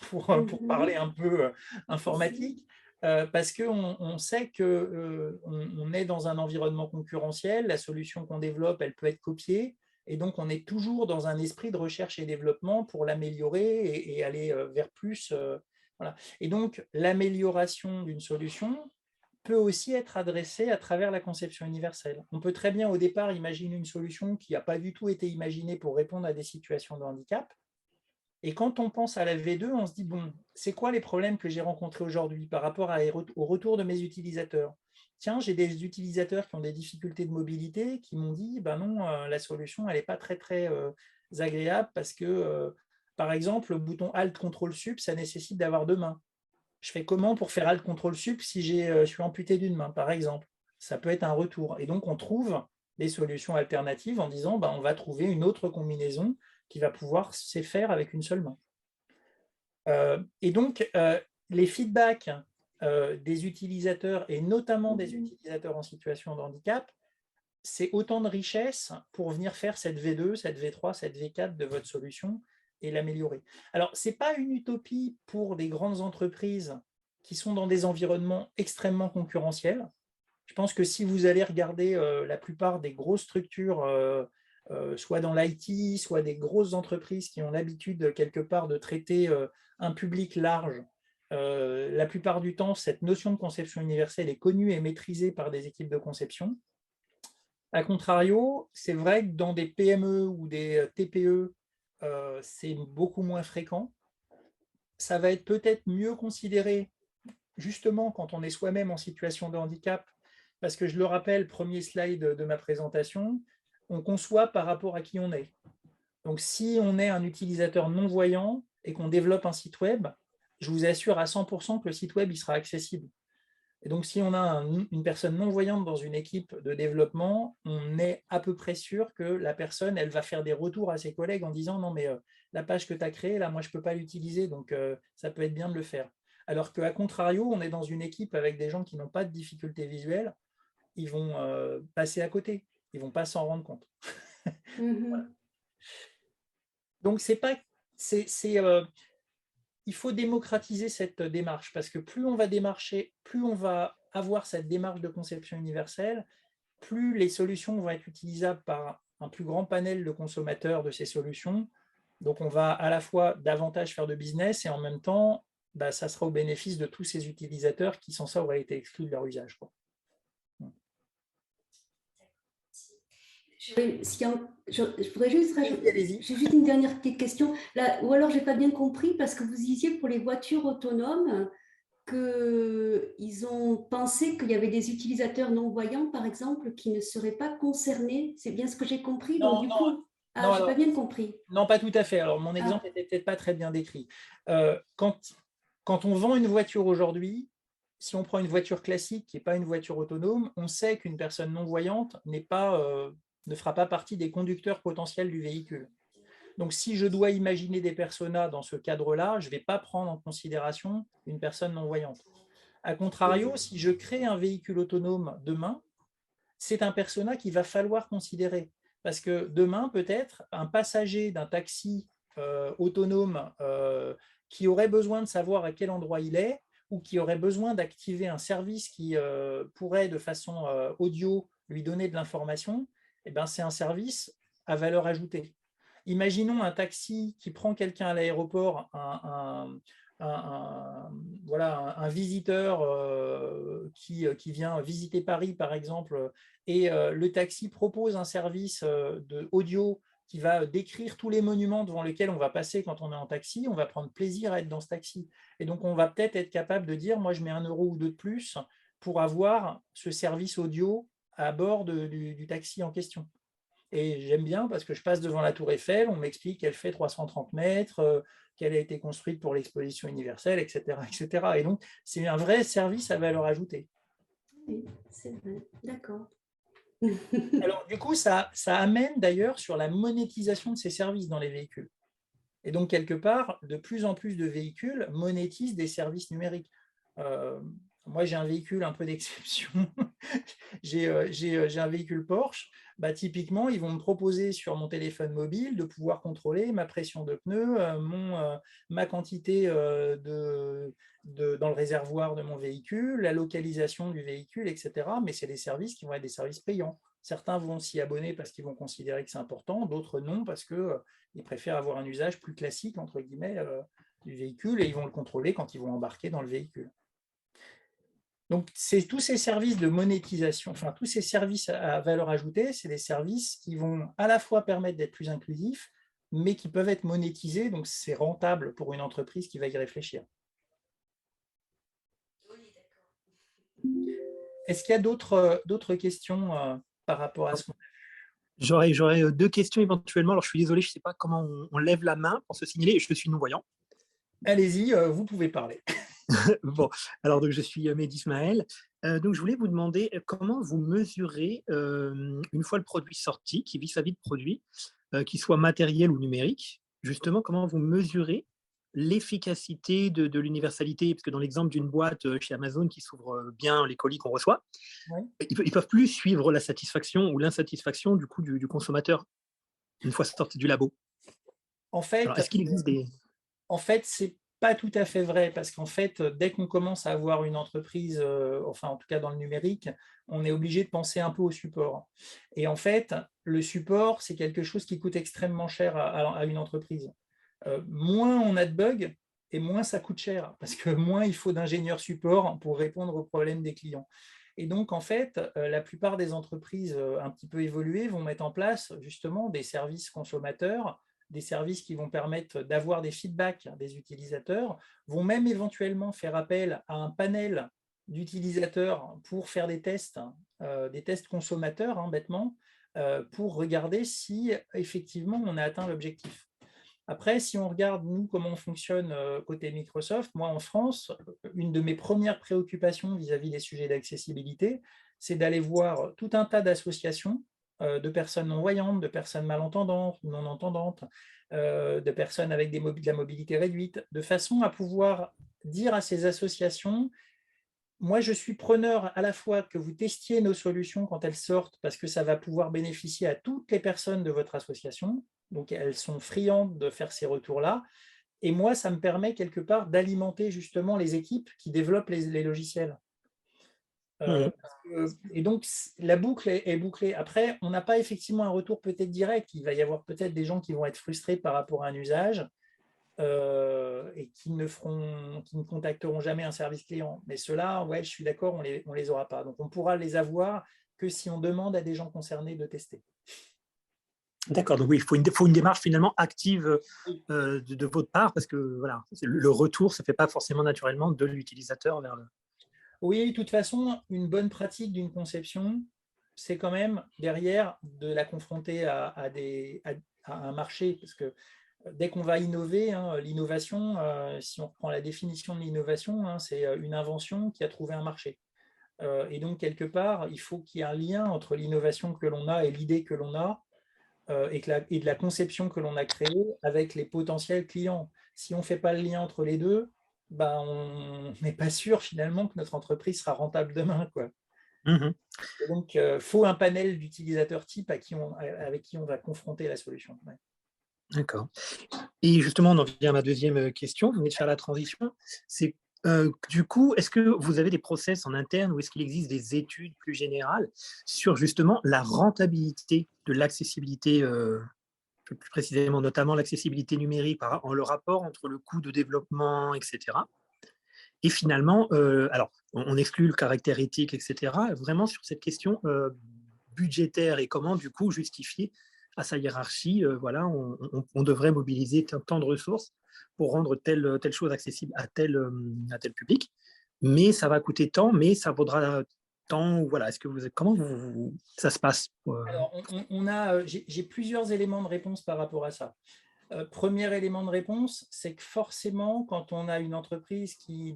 pour parler un peu informatique, parce qu'on sait qu'on est dans un environnement concurrentiel, la solution qu'on développe, elle peut être copiée, et donc on est toujours dans un esprit de recherche et développement pour l'améliorer et aller vers plus. Voilà. Et donc l'amélioration d'une solution peut aussi être adressée à travers la conception universelle. On peut très bien au départ imaginer une solution qui n'a pas du tout été imaginée pour répondre à des situations de handicap. Et quand on pense à la V2, on se dit, bon, c'est quoi les problèmes que j'ai rencontrés aujourd'hui par rapport au retour de mes utilisateurs? Tiens, j'ai des utilisateurs qui ont des difficultés de mobilité qui m'ont dit, ben non, la solution, elle n'est pas très, très agréable parce que, par exemple, le bouton Alt, Ctrl, Sup, ça nécessite d'avoir deux mains. Je fais comment pour faire Alt, Ctrl, Sup si je suis amputé d'une main, par exemple? Ça peut être un retour. Et donc, on trouve des solutions alternatives en disant, ben, on va trouver une autre combinaison qui va pouvoir se faire avec une seule main. Et donc, les feedbacks des utilisateurs, et notamment des utilisateurs en situation de handicap, c'est autant de richesse pour venir faire cette V2, cette V3, cette V4 de votre solution et l'améliorer. Alors, ce n'est pas une utopie pour des grandes entreprises qui sont dans des environnements extrêmement concurrentiels. Je pense que si vous allez regarder la plupart des grosses structures, soit dans l'IT, soit des grosses entreprises qui ont l'habitude quelque part de traiter un public large, la plupart du temps, cette notion de conception universelle est connue et maîtrisée par des équipes de conception. A contrario, c'est vrai que dans des PME ou des TPE, c'est beaucoup moins fréquent. Ça va être peut-être mieux considéré, justement, quand on est soi-même en situation de handicap, parce que je le rappelle, premier slide de ma présentation, on conçoit par rapport à qui on est. Donc, si on est un utilisateur non-voyant et qu'on développe un site web, je vous assure à 100% que le site web il sera accessible. Et donc, si on a une personne non-voyante dans une équipe de développement, on est à peu près sûr que la personne, elle va faire des retours à ses collègues en disant « Non, mais la page que tu as créée, là, moi, je ne peux pas l'utiliser, donc ça peut être bien de le faire. » Alors qu'à contrario, on est dans une équipe avec des gens qui n'ont pas de difficultés visuelles, ils vont passer à côté, ils ne vont pas s'en rendre compte. Voilà. Donc, il faut démocratiser cette démarche parce que plus on va démarcher, plus on va avoir cette démarche de conception universelle, plus les solutions vont être utilisables par un plus grand panel de consommateurs de ces solutions. Donc, on va à la fois davantage faire de business et en même temps, ça sera au bénéfice de tous ces utilisateurs qui, sans ça, auraient été exclus de leur usage, quoi. Je voudrais juste rajouter, j'ai juste une dernière petite question, là, ou alors je n'ai pas bien compris, parce que vous disiez pour les voitures autonomes qu'ils ont pensé qu'il y avait des utilisateurs non-voyants, par exemple, qui ne seraient pas concernés. C'est bien ce que j'ai compris? Donc, du coup, je n'ai pas bien compris. Non, pas tout à fait. Alors, mon exemple n'était peut-être pas très bien décrit. Quand on vend une voiture aujourd'hui, si on prend une voiture classique qui n'est pas une voiture autonome, on sait qu'une personne non-voyante ne fera pas partie des conducteurs potentiels du véhicule. Donc, si je dois imaginer des personas dans ce cadre-là, je ne vais pas prendre en considération une personne non-voyante. A contrario, si je crée un véhicule autonome demain, c'est un persona qu'il va falloir considérer. Parce que demain, peut-être, un passager d'un taxi autonome qui aurait besoin de savoir à quel endroit il est ou qui aurait besoin d'activer un service qui pourrait, de façon audio, lui donner de l'information, eh ben, c'est un service à valeur ajoutée. Imaginons un taxi qui prend quelqu'un à l'aéroport, un visiteur qui vient visiter Paris, par exemple, et le taxi propose un service audio qui va décrire tous les monuments devant lesquels on va passer quand on est en taxi, on va prendre plaisir à être dans ce taxi. Et donc, on va peut-être être capable de dire, moi, je mets 1 euro ou 2 de plus pour avoir ce service audio à bord du taxi en question. Et j'aime bien parce que je passe devant la tour Eiffel, on m'explique qu'elle fait 330 mètres, qu'elle a été construite pour l'exposition universelle, etc., etc. Et donc, c'est un vrai service à valeur ajoutée. Oui, c'est vrai. D'accord. Alors, du coup, ça amène d'ailleurs sur la monétisation de ces services dans les véhicules. Et donc, quelque part, de plus en plus de véhicules monétisent des services numériques. Moi, j'ai un véhicule un peu d'exception. j'ai un véhicule Porsche. Typiquement, ils vont me proposer sur mon téléphone mobile de pouvoir contrôler ma pression de pneus, ma quantité dans le réservoir de mon véhicule, la localisation du véhicule, etc. Mais c'est des services qui vont être des services payants. Certains vont s'y abonner parce qu'ils vont considérer que c'est important, d'autres non parce qu'ils préfèrent avoir un usage plus classique, entre guillemets, du véhicule et ils vont le contrôler quand ils vont embarquer dans le véhicule. Donc, tous ces services de monétisation, enfin, tous ces services à valeur ajoutée, c'est des services qui vont à la fois permettre d'être plus inclusifs, mais qui peuvent être monétisés, donc c'est rentable pour une entreprise qui va y réfléchir. Est-ce qu'il y a d'autres questions par rapport à ce qu'on a vu? J'aurais 2 questions éventuellement. Alors, je suis désolé, je ne sais pas comment on lève la main pour se signaler. Je suis non-voyant. Allez-y, vous pouvez parler. Bon, alors donc je suis Mehdi Ismaël. Donc je voulais vous demander comment vous mesurez, une fois le produit sorti, qui vit sa vie de produit, qu'il soit matériel ou numérique, justement, comment vous mesurez l'efficacité de l'universalité? Parce que dans l'exemple d'une boîte chez Amazon qui s'ouvre bien les colis qu'on reçoit, Oui. ils peuvent plus suivre la satisfaction ou l'insatisfaction du coup du consommateur une fois sorti du labo. En fait, alors, est-ce qu'il existe des... En fait, c'est pas tout à fait vrai parce qu'en fait, dès qu'on commence à avoir une entreprise, enfin en tout cas dans le numérique, on est obligé de penser un peu au support. Et en fait, le support, c'est quelque chose qui coûte extrêmement cher à une entreprise. Moins on a de bugs et moins ça coûte cher parce que moins il faut d'ingénieurs support pour répondre aux problèmes des clients. Et donc, en fait, la plupart des entreprises un petit peu évoluées vont mettre en place justement des services consommateurs, des services qui vont permettre d'avoir des feedbacks des utilisateurs, vont même éventuellement faire appel à un panel d'utilisateurs pour faire des tests consommateurs, bêtement, pour regarder si effectivement on a atteint l'objectif. Après, si on regarde, nous, comment on fonctionne côté Microsoft, moi, en France, une de mes premières préoccupations vis-à-vis des sujets d'accessibilité, c'est d'aller voir tout un tas d'associations de personnes non-voyantes, de personnes malentendantes, non-entendantes, de personnes avec de la mobilité réduite, de façon à pouvoir dire à ces associations: moi, je suis preneur à la fois que vous testiez nos solutions quand elles sortent, parce que ça va pouvoir bénéficier à toutes les personnes de votre association. Donc, elles sont friandes de faire ces retours-là. Et moi, ça me permet quelque part d'alimenter justement les équipes qui développent les logiciels. Et donc, la boucle est bouclée. Après, on n'a pas effectivement un retour peut-être direct. Il va y avoir peut-être des gens qui vont être frustrés par rapport à un usage. Et qui ne contacteront jamais un service client. Mais ceux-là, ouais, je suis d'accord, on les aura pas. Donc, on pourra les avoir que si on demande à des gens concernés de tester. D'accord, donc oui, il faut une démarche finalement active de votre part, parce que voilà, le retour ne se fait pas forcément naturellement de l'utilisateur vers le… Oui, de toute façon, une bonne pratique d'une conception, c'est quand même derrière de la confronter à un marché, parce que dès qu'on va innover, l'innovation, si on reprend la définition de l'innovation, c'est une invention qui a trouvé un marché. Et donc, quelque part, il faut qu'il y ait un lien entre l'innovation que l'on a et l'idée que l'on a, et de la conception que l'on a créée avec les potentiels clients. Si on ne fait pas le lien entre les deux, bah, on n'est pas sûr finalement que notre entreprise sera rentable demain, quoi. Et donc, il faut un panel d'utilisateurs type avec qui on va confronter la solution. Ouais. D'accord. Et justement, on en vient à ma deuxième question, vous venez de faire la transition. C'est du coup, est-ce que vous avez des process en interne ou est-ce qu'il existe des études plus générales sur justement la rentabilité de l'accessibilité, plus précisément, notamment l'accessibilité numérique, en le rapport entre le coût de développement, etc. Et finalement, alors, on exclut le caractère éthique, etc. Vraiment sur cette question budgétaire et comment, du coup, justifier à sa hiérarchie, voilà, on devrait mobiliser tant de ressources pour rendre telle chose accessible à tel public, mais ça va coûter tant, mais ça vaudra tant. Voilà, est-ce que comment ça se passe Alors, j'ai plusieurs éléments de réponse par rapport à ça. Premier élément de réponse, c'est que forcément, quand on a une entreprise qui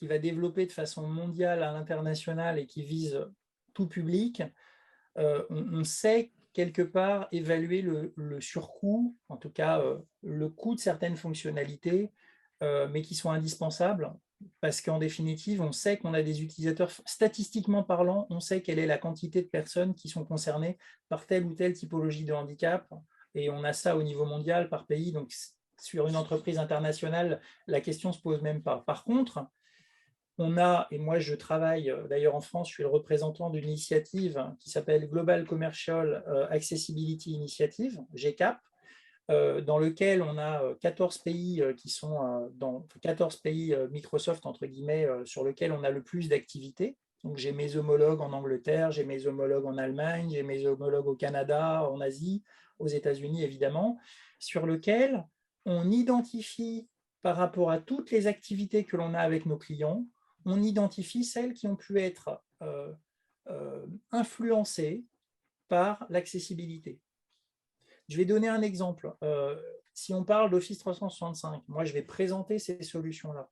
va développer de façon mondiale à l'international et qui vise tout public, on sait quelque part évaluer le surcoût, en tout cas le coût de certaines fonctionnalités, mais qui sont indispensables, parce qu'en définitive, on sait qu'on a des utilisateurs, statistiquement parlant, on sait quelle est la quantité de personnes qui sont concernées par telle ou telle typologie de handicap, et on a ça au niveau mondial par pays, donc sur une entreprise internationale, la question ne se pose même pas. Par contre, on a, et moi je travaille d'ailleurs en France, je suis le représentant d'une initiative qui s'appelle Global Commercial Accessibility Initiative, GCAP, dans lequel on a 14 pays qui sont dans 14 pays Microsoft, entre guillemets, sur lequel on a le plus d'activités. Donc j'ai mes homologues en Angleterre, j'ai mes homologues en Allemagne, j'ai mes homologues au Canada, en Asie, aux États-Unis évidemment, sur lequel on identifie par rapport à toutes les activités que l'on a avec nos clients, on identifie celles qui ont pu être influencées par l'accessibilité. Je vais donner un exemple. Si on parle d'Office 365, moi je vais présenter ces solutions-là.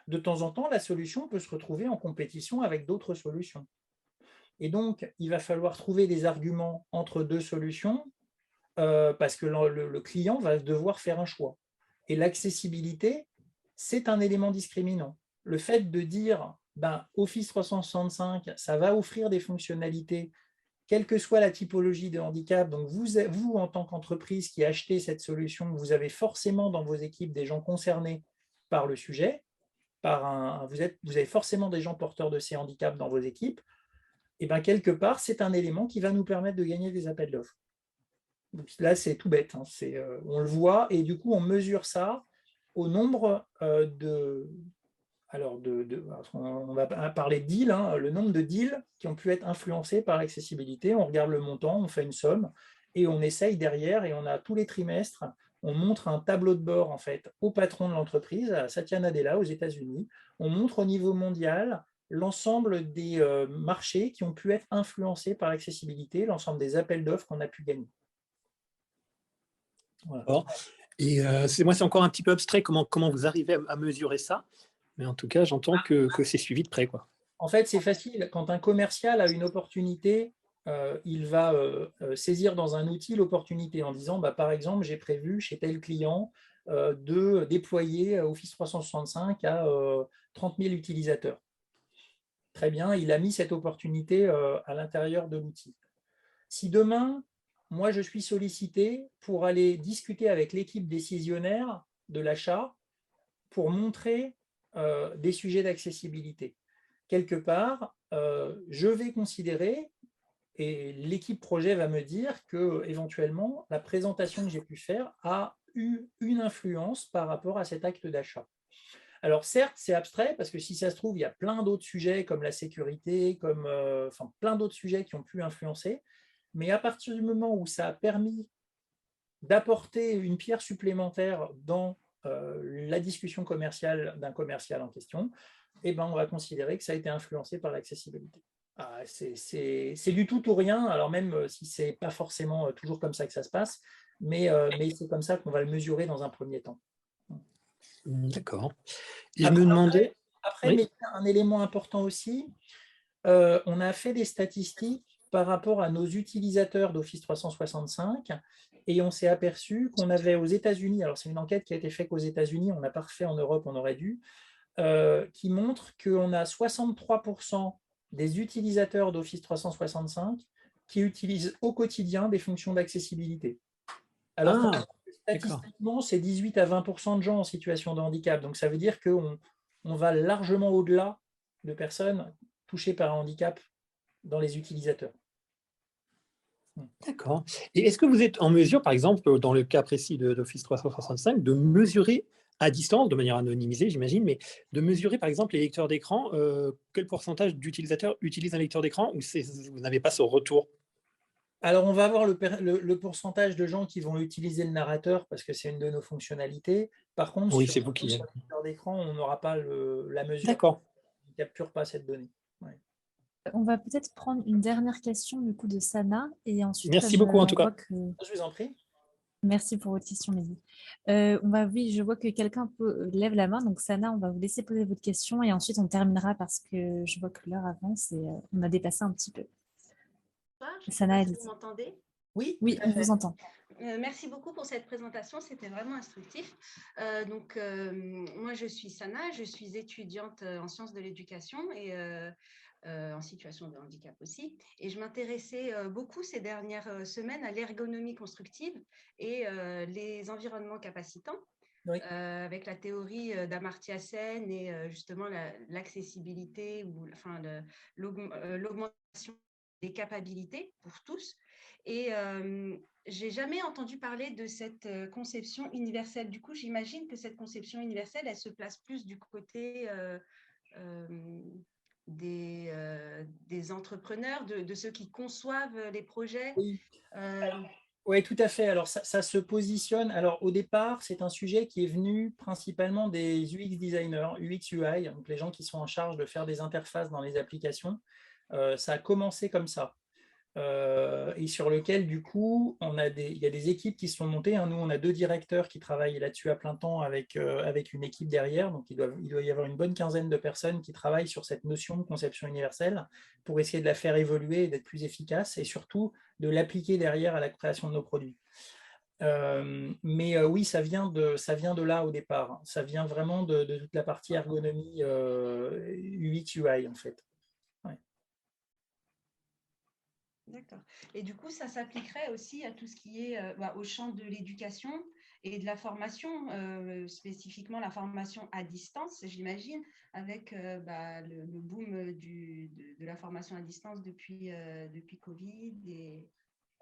De temps en temps, la solution peut se retrouver en compétition avec d'autres solutions. Et donc, il va falloir trouver des arguments entre deux solutions parce que le client va devoir faire un choix. Et l'accessibilité, c'est un élément discriminant. Le fait de dire Office 365, ça va offrir des fonctionnalités, quelle que soit la typologie de handicap. Donc vous en tant qu'entreprise qui achetez cette solution, vous avez forcément dans vos équipes des gens concernés par le sujet, vous avez forcément des gens porteurs de ces handicaps dans vos équipes, et bien quelque part, c'est un élément qui va nous permettre de gagner des appels d'offres. Là, c'est tout bête, on le voit, et du coup, on mesure ça au nombre on va parler de deals, le nombre de deals qui ont pu être influencés par l'accessibilité. On regarde le montant, on fait une somme, et on essaye derrière, et on a tous les trimestres, on montre un tableau de bord en fait au patron de l'entreprise, à Satya Nadella aux États-Unis. On montre au niveau mondial l'ensemble des marchés qui ont pu être influencés par l'accessibilité, l'ensemble des appels d'offres qu'on a pu gagner. Voilà. Et moi, c'est encore un petit peu abstrait comment vous arrivez à mesurer ça. Mais en tout cas, j'entends que c'est suivi de près, quoi. En fait, c'est facile. Quand un commercial a une opportunité, il va saisir dans un outil l'opportunité en disant, bah, par exemple, j'ai prévu chez tel client de déployer Office 365 à 30 000 utilisateurs. Très bien, il a mis cette opportunité à l'intérieur de l'outil. Si demain, moi, je suis sollicité pour aller discuter avec l'équipe décisionnaire de l'achat pour montrer des sujets d'accessibilité, quelque part, je vais considérer, et l'équipe projet va me dire que éventuellement la présentation que j'ai pu faire a eu une influence par rapport à cet acte d'achat. Alors certes, c'est abstrait, parce que si ça se trouve, il y a plein d'autres sujets comme la sécurité, comme enfin, plein d'autres sujets qui ont pu influencer, mais à partir du moment où ça a permis d'apporter une pierre supplémentaire dans la discussion commerciale d'un commercial en question, eh ben, on va considérer que ça a été influencé par l'accessibilité. Ah, c'est du tout ou rien, alors même si ce n'est pas forcément toujours comme ça que ça se passe, mais c'est comme ça qu'on va le mesurer dans un premier temps. D'accord. Et je me demandais… Après, mais un élément important aussi, on a fait des statistiques par rapport à nos utilisateurs d'Office 365 et on s'est aperçu qu'on avait aux États-Unis, alors c'est une enquête qui a été faite aux États-Unis, on n'a pas refait en Europe, on aurait dû, qui montre qu'on a 63% des utilisateurs d'Office 365 qui utilisent au quotidien des fonctions d'accessibilité. Alors statistiquement, c'est 18 à 20% de gens en situation de handicap. Donc ça veut dire qu'on va largement au-delà de personnes touchées par un handicap dans les utilisateurs. D'accord. Et est-ce que vous êtes en mesure, par exemple, dans le cas précis d'Office 365, de mesurer à distance, de manière anonymisée, j'imagine, mais de mesurer, par exemple, les lecteurs d'écran, quel pourcentage d'utilisateurs utilisent un lecteur d'écran, ou vous n'avez pas ce retour? Alors, on va avoir le pourcentage de gens qui vont utiliser le narrateur parce que c'est une de nos fonctionnalités. Par contre, oui, sur c'est vous qui… le lecteur d'écran, on n'aura pas la mesure. D'accord. On ne capture pas cette donnée. Ouais. On va peut-être prendre une dernière question du coup de Sana et ensuite. Merci beaucoup en tout cas. Je vous en prie. Merci pour votre question, Mehdi. Oui, je vois que quelqu'un lève la main, donc Sana, on va vous laisser poser votre question et ensuite on terminera parce que je vois que l'heure avance et on a dépassé un petit peu. Sana, vous m'entendez? Oui, on vous entend. Merci beaucoup pour cette présentation, c'était vraiment instructif. Moi, je suis Sana, je suis étudiante en sciences de l'éducation et en situation de handicap aussi. Et je m'intéressais beaucoup ces dernières semaines à l'ergonomie constructive et les environnements capacitants. Oui. Avec la théorie d'Amartya Sen et justement l'accessibilité ou l'augmentation des capacités pour tous. Et j'ai jamais entendu parler de cette conception universelle. Du coup, j'imagine que cette conception universelle, elle se place plus du côté des entrepreneurs, de ceux qui conçoivent les projets. Oui. Oui, tout à fait. Alors, ça se positionne. Alors, au départ, c'est un sujet qui est venu principalement des UX designers, UX UI, donc les gens qui sont en charge de faire des interfaces dans les applications. Ça a commencé comme ça. Et sur lequel, du coup, il y a des équipes qui se sont montées. Nous, on a 2 directeurs qui travaillent là-dessus à plein temps avec une équipe derrière. Donc, il doit y avoir une bonne quinzaine de personnes qui travaillent sur cette notion de conception universelle pour essayer de la faire évoluer et d'être plus efficace et surtout de l'appliquer derrière à la création de nos produits. Oui, ça vient de là au départ. Ça vient vraiment de toute la partie ergonomie UX UI, en fait. D'accord. Et du coup, ça s'appliquerait aussi à tout ce qui est au champ de l'éducation et de la formation, spécifiquement la formation à distance, j'imagine, avec le boom de la formation à distance depuis Covid.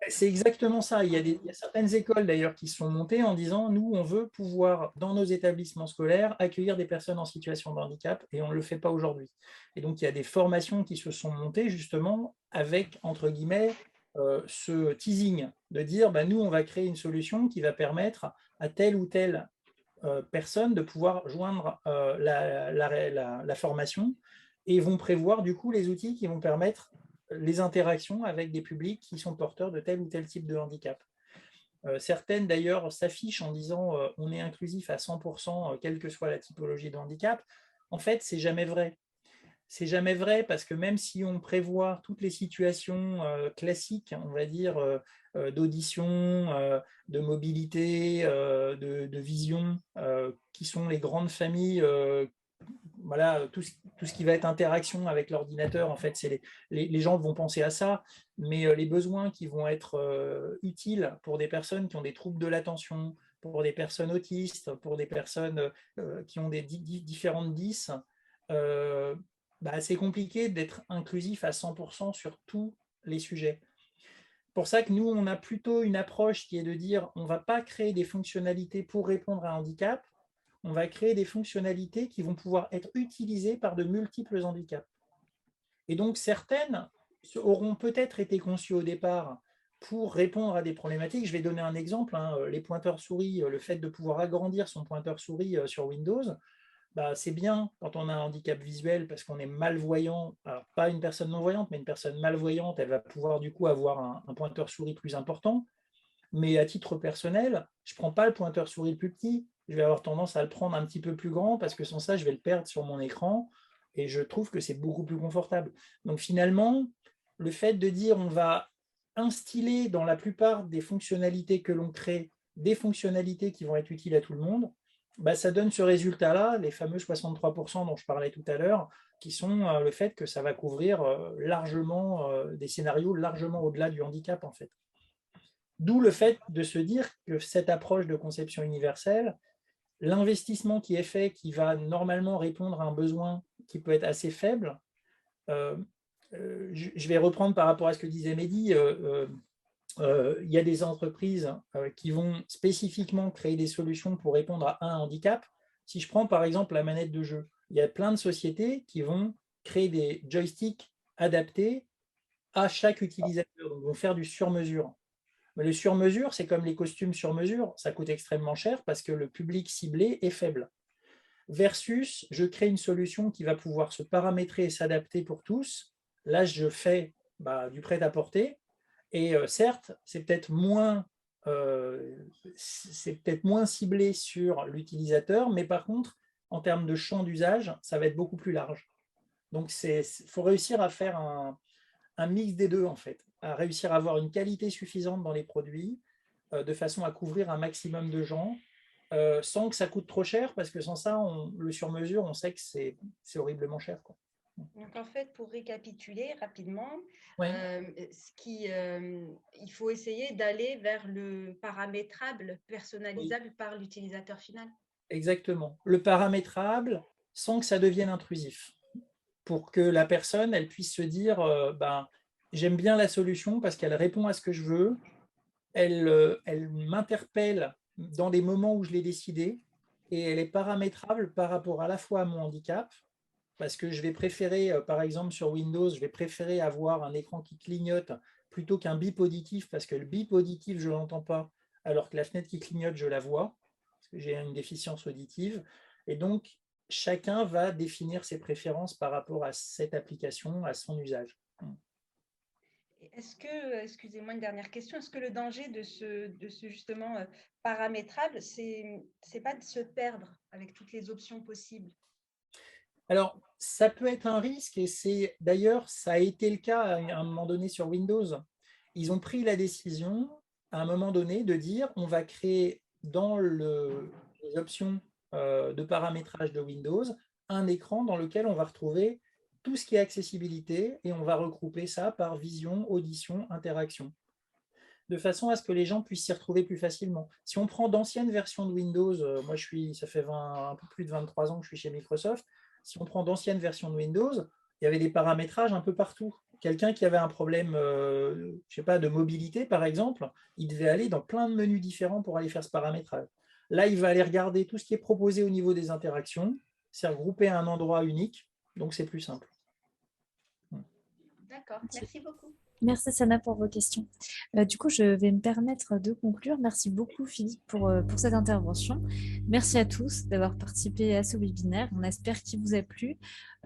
C'est exactement ça. Il y a certaines écoles d'ailleurs qui se sont montées en disant, nous, on veut pouvoir, dans nos établissements scolaires, accueillir des personnes en situation de handicap et on ne le fait pas aujourd'hui. Et donc, il y a des formations qui se sont montées justement avec, entre guillemets, ce teasing de dire, nous, on va créer une solution qui va permettre à telle ou telle personne de pouvoir joindre la formation et vont prévoir du coup les outils qui vont permettre les interactions avec des publics qui sont porteurs de tel ou tel type de handicap. Certaines d'ailleurs s'affichent en disant on est inclusif à 100%, quelle que soit la typologie de handicap. En fait, c'est jamais vrai. C'est jamais vrai parce que même si on prévoit toutes les situations classiques, on va dire, d'audition, de mobilité, de vision, qui sont les grandes familles, voilà, tout ce qui va être interaction avec l'ordinateur, en fait, c'est les gens vont penser à ça, mais les besoins qui vont être utiles pour des personnes qui ont des troubles de l'attention, pour des personnes autistes, pour des personnes qui ont des différentes DIS, c'est compliqué d'être inclusif à 100% sur tous les sujets. Pour ça que nous, on a plutôt une approche qui est de dire on ne va pas créer des fonctionnalités pour répondre à un handicap, on va créer des fonctionnalités qui vont pouvoir être utilisées par de multiples handicaps. Et donc, certaines auront peut-être été conçues au départ pour répondre à des problématiques. Je vais donner un exemple, les pointeurs souris, le fait de pouvoir agrandir son pointeur souris sur Windows, c'est bien quand on a un handicap visuel parce qu'on est malvoyant, alors pas une personne non-voyante, mais une personne malvoyante, elle va pouvoir du coup avoir un pointeur souris plus important. Mais à titre personnel, je ne prends pas le pointeur souris le plus petit, je vais avoir tendance à le prendre un petit peu plus grand parce que sans ça, je vais le perdre sur mon écran et je trouve que c'est beaucoup plus confortable. Donc finalement, le fait de dire on va instiller dans la plupart des fonctionnalités que l'on crée, des fonctionnalités qui vont être utiles à tout le monde, ça donne ce résultat-là, les fameux 63% dont je parlais tout à l'heure, qui sont le fait que ça va couvrir largement des scénarios largement au-delà du handicap en fait. D'où le fait de se dire que cette approche de conception universelle, l'investissement qui est fait, qui va normalement répondre à un besoin qui peut être assez faible, je vais reprendre par rapport à ce que disait Mehdi, il y a des entreprises qui vont spécifiquement créer des solutions pour répondre à un handicap. Si je prends par exemple la manette de jeu, il y a plein de sociétés qui vont créer des joysticks adaptés à chaque utilisateur, donc vont faire du sur-mesure. Mais le sur-mesure, c'est comme les costumes sur-mesure, ça coûte extrêmement cher parce que le public ciblé est faible. Versus, je crée une solution qui va pouvoir se paramétrer et s'adapter pour tous. Là, je fais du prêt-à-porter. Et certes, c'est peut-être moins ciblé sur l'utilisateur, mais par contre, en termes de champ d'usage, ça va être beaucoup plus large. Donc, il faut réussir à faire un mix des deux, en fait, à réussir à avoir une qualité suffisante dans les produits, de façon à couvrir un maximum de gens, sans que ça coûte trop cher, parce que sans ça, le sur-mesure, on sait que c'est horriblement cher, quoi. Donc, en fait, pour récapituler rapidement, Ouais. Il faut essayer d'aller vers le paramétrable, personnalisable par l'utilisateur final. Exactement. Le paramétrable sans que ça devienne intrusif. Pour que la personne, elle puisse se dire j'aime bien la solution parce qu'elle répond à ce que je veux, elle m'interpelle dans des moments où je l'ai décidé et elle est paramétrable par rapport à la fois à mon handicap, parce que je vais préférer, par exemple sur Windows, je vais préférer avoir un écran qui clignote plutôt qu'un bip auditif, parce que le bip auditif, je ne l'entends pas, alors que la fenêtre qui clignote, je la vois, parce que j'ai une déficience auditive. Et donc, chacun va définir ses préférences par rapport à cette application, à son usage. Est-ce que, excusez-moi, une dernière question, est-ce que le danger de ce justement paramétrable, c'est pas de se perdre avec toutes les options possibles? Alors, ça peut être un risque, et c'est d'ailleurs, ça a été le cas à un moment donné sur Windows. Ils ont pris la décision, à un moment donné, de dire on va créer dans les options de paramétrage de Windows un écran dans lequel on va retrouver tout ce qui est accessibilité et on va regrouper ça par vision, audition, interaction, de façon à ce que les gens puissent s'y retrouver plus facilement. Si on prend d'anciennes versions de Windows, moi ça fait un peu plus de 23 ans que je suis chez Microsoft, si on prend d'anciennes versions de Windows, il y avait des paramétrages un peu partout. Quelqu'un qui avait un problème, je sais pas, de mobilité par exemple, il devait aller dans plein de menus différents pour aller faire ce paramétrage. Là, il va aller regarder tout ce qui est proposé au niveau des interactions, c'est regroupé à un endroit unique, donc c'est plus simple. D'accord, merci beaucoup. Merci Sana pour vos questions. Du coup, je vais me permettre de conclure. Merci beaucoup Philippe pour cette intervention. Merci à tous d'avoir participé à ce webinaire. On espère qu'il vous a plu.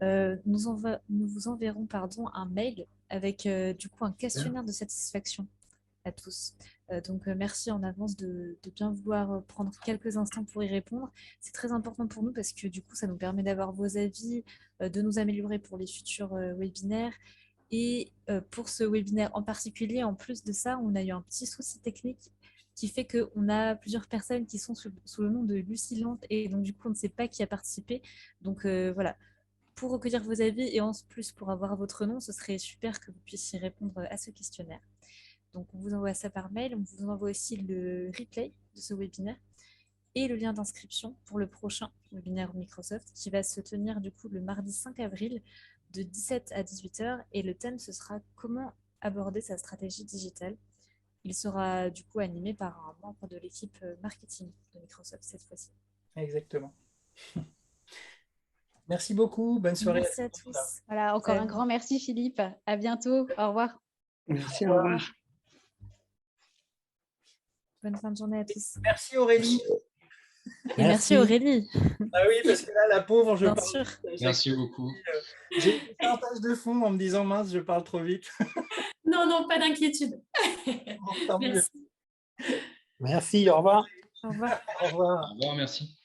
Nous vous enverrons un mail avec du coup un questionnaire de satisfaction à tous. Donc, merci en avance de bien vouloir prendre quelques instants pour y répondre. C'est très important pour nous parce que du coup, ça nous permet d'avoir vos avis, de nous améliorer pour les futurs webinaires. Et pour ce webinaire en particulier, en plus de ça, on a eu un petit souci technique qui fait qu'on a plusieurs personnes qui sont sous le nom de Lucie Lante et donc du coup, on ne sait pas qui a participé. Donc voilà, pour recueillir vos avis et en plus pour avoir votre nom, ce serait super que vous puissiez répondre à ce questionnaire. Donc, on vous envoie ça par mail. On vous envoie aussi le replay de ce webinaire et le lien d'inscription pour le prochain webinaire Microsoft qui va se tenir du coup le mardi 5 avril de 17 à 18h. Et le thème, ce sera comment aborder sa stratégie digitale. Il sera du coup animé par un membre de l'équipe marketing de Microsoft cette fois-ci. Exactement. Merci beaucoup. Bonne soirée. Merci à tous. Voilà, encore un grand merci Philippe. À bientôt. Au revoir. Merci, au revoir. Bonne fin de journée à tous. Merci Aurélie. Et merci Aurélie. Ah oui, parce que là, la pauvre, je Bien parle. sûr. Merci beaucoup. J'ai fait un page de fond en me disant mince, je parle trop vite. Non, pas d'inquiétude. Tant mieux. Merci. Merci, au revoir. Au revoir. Au revoir. Au revoir, merci.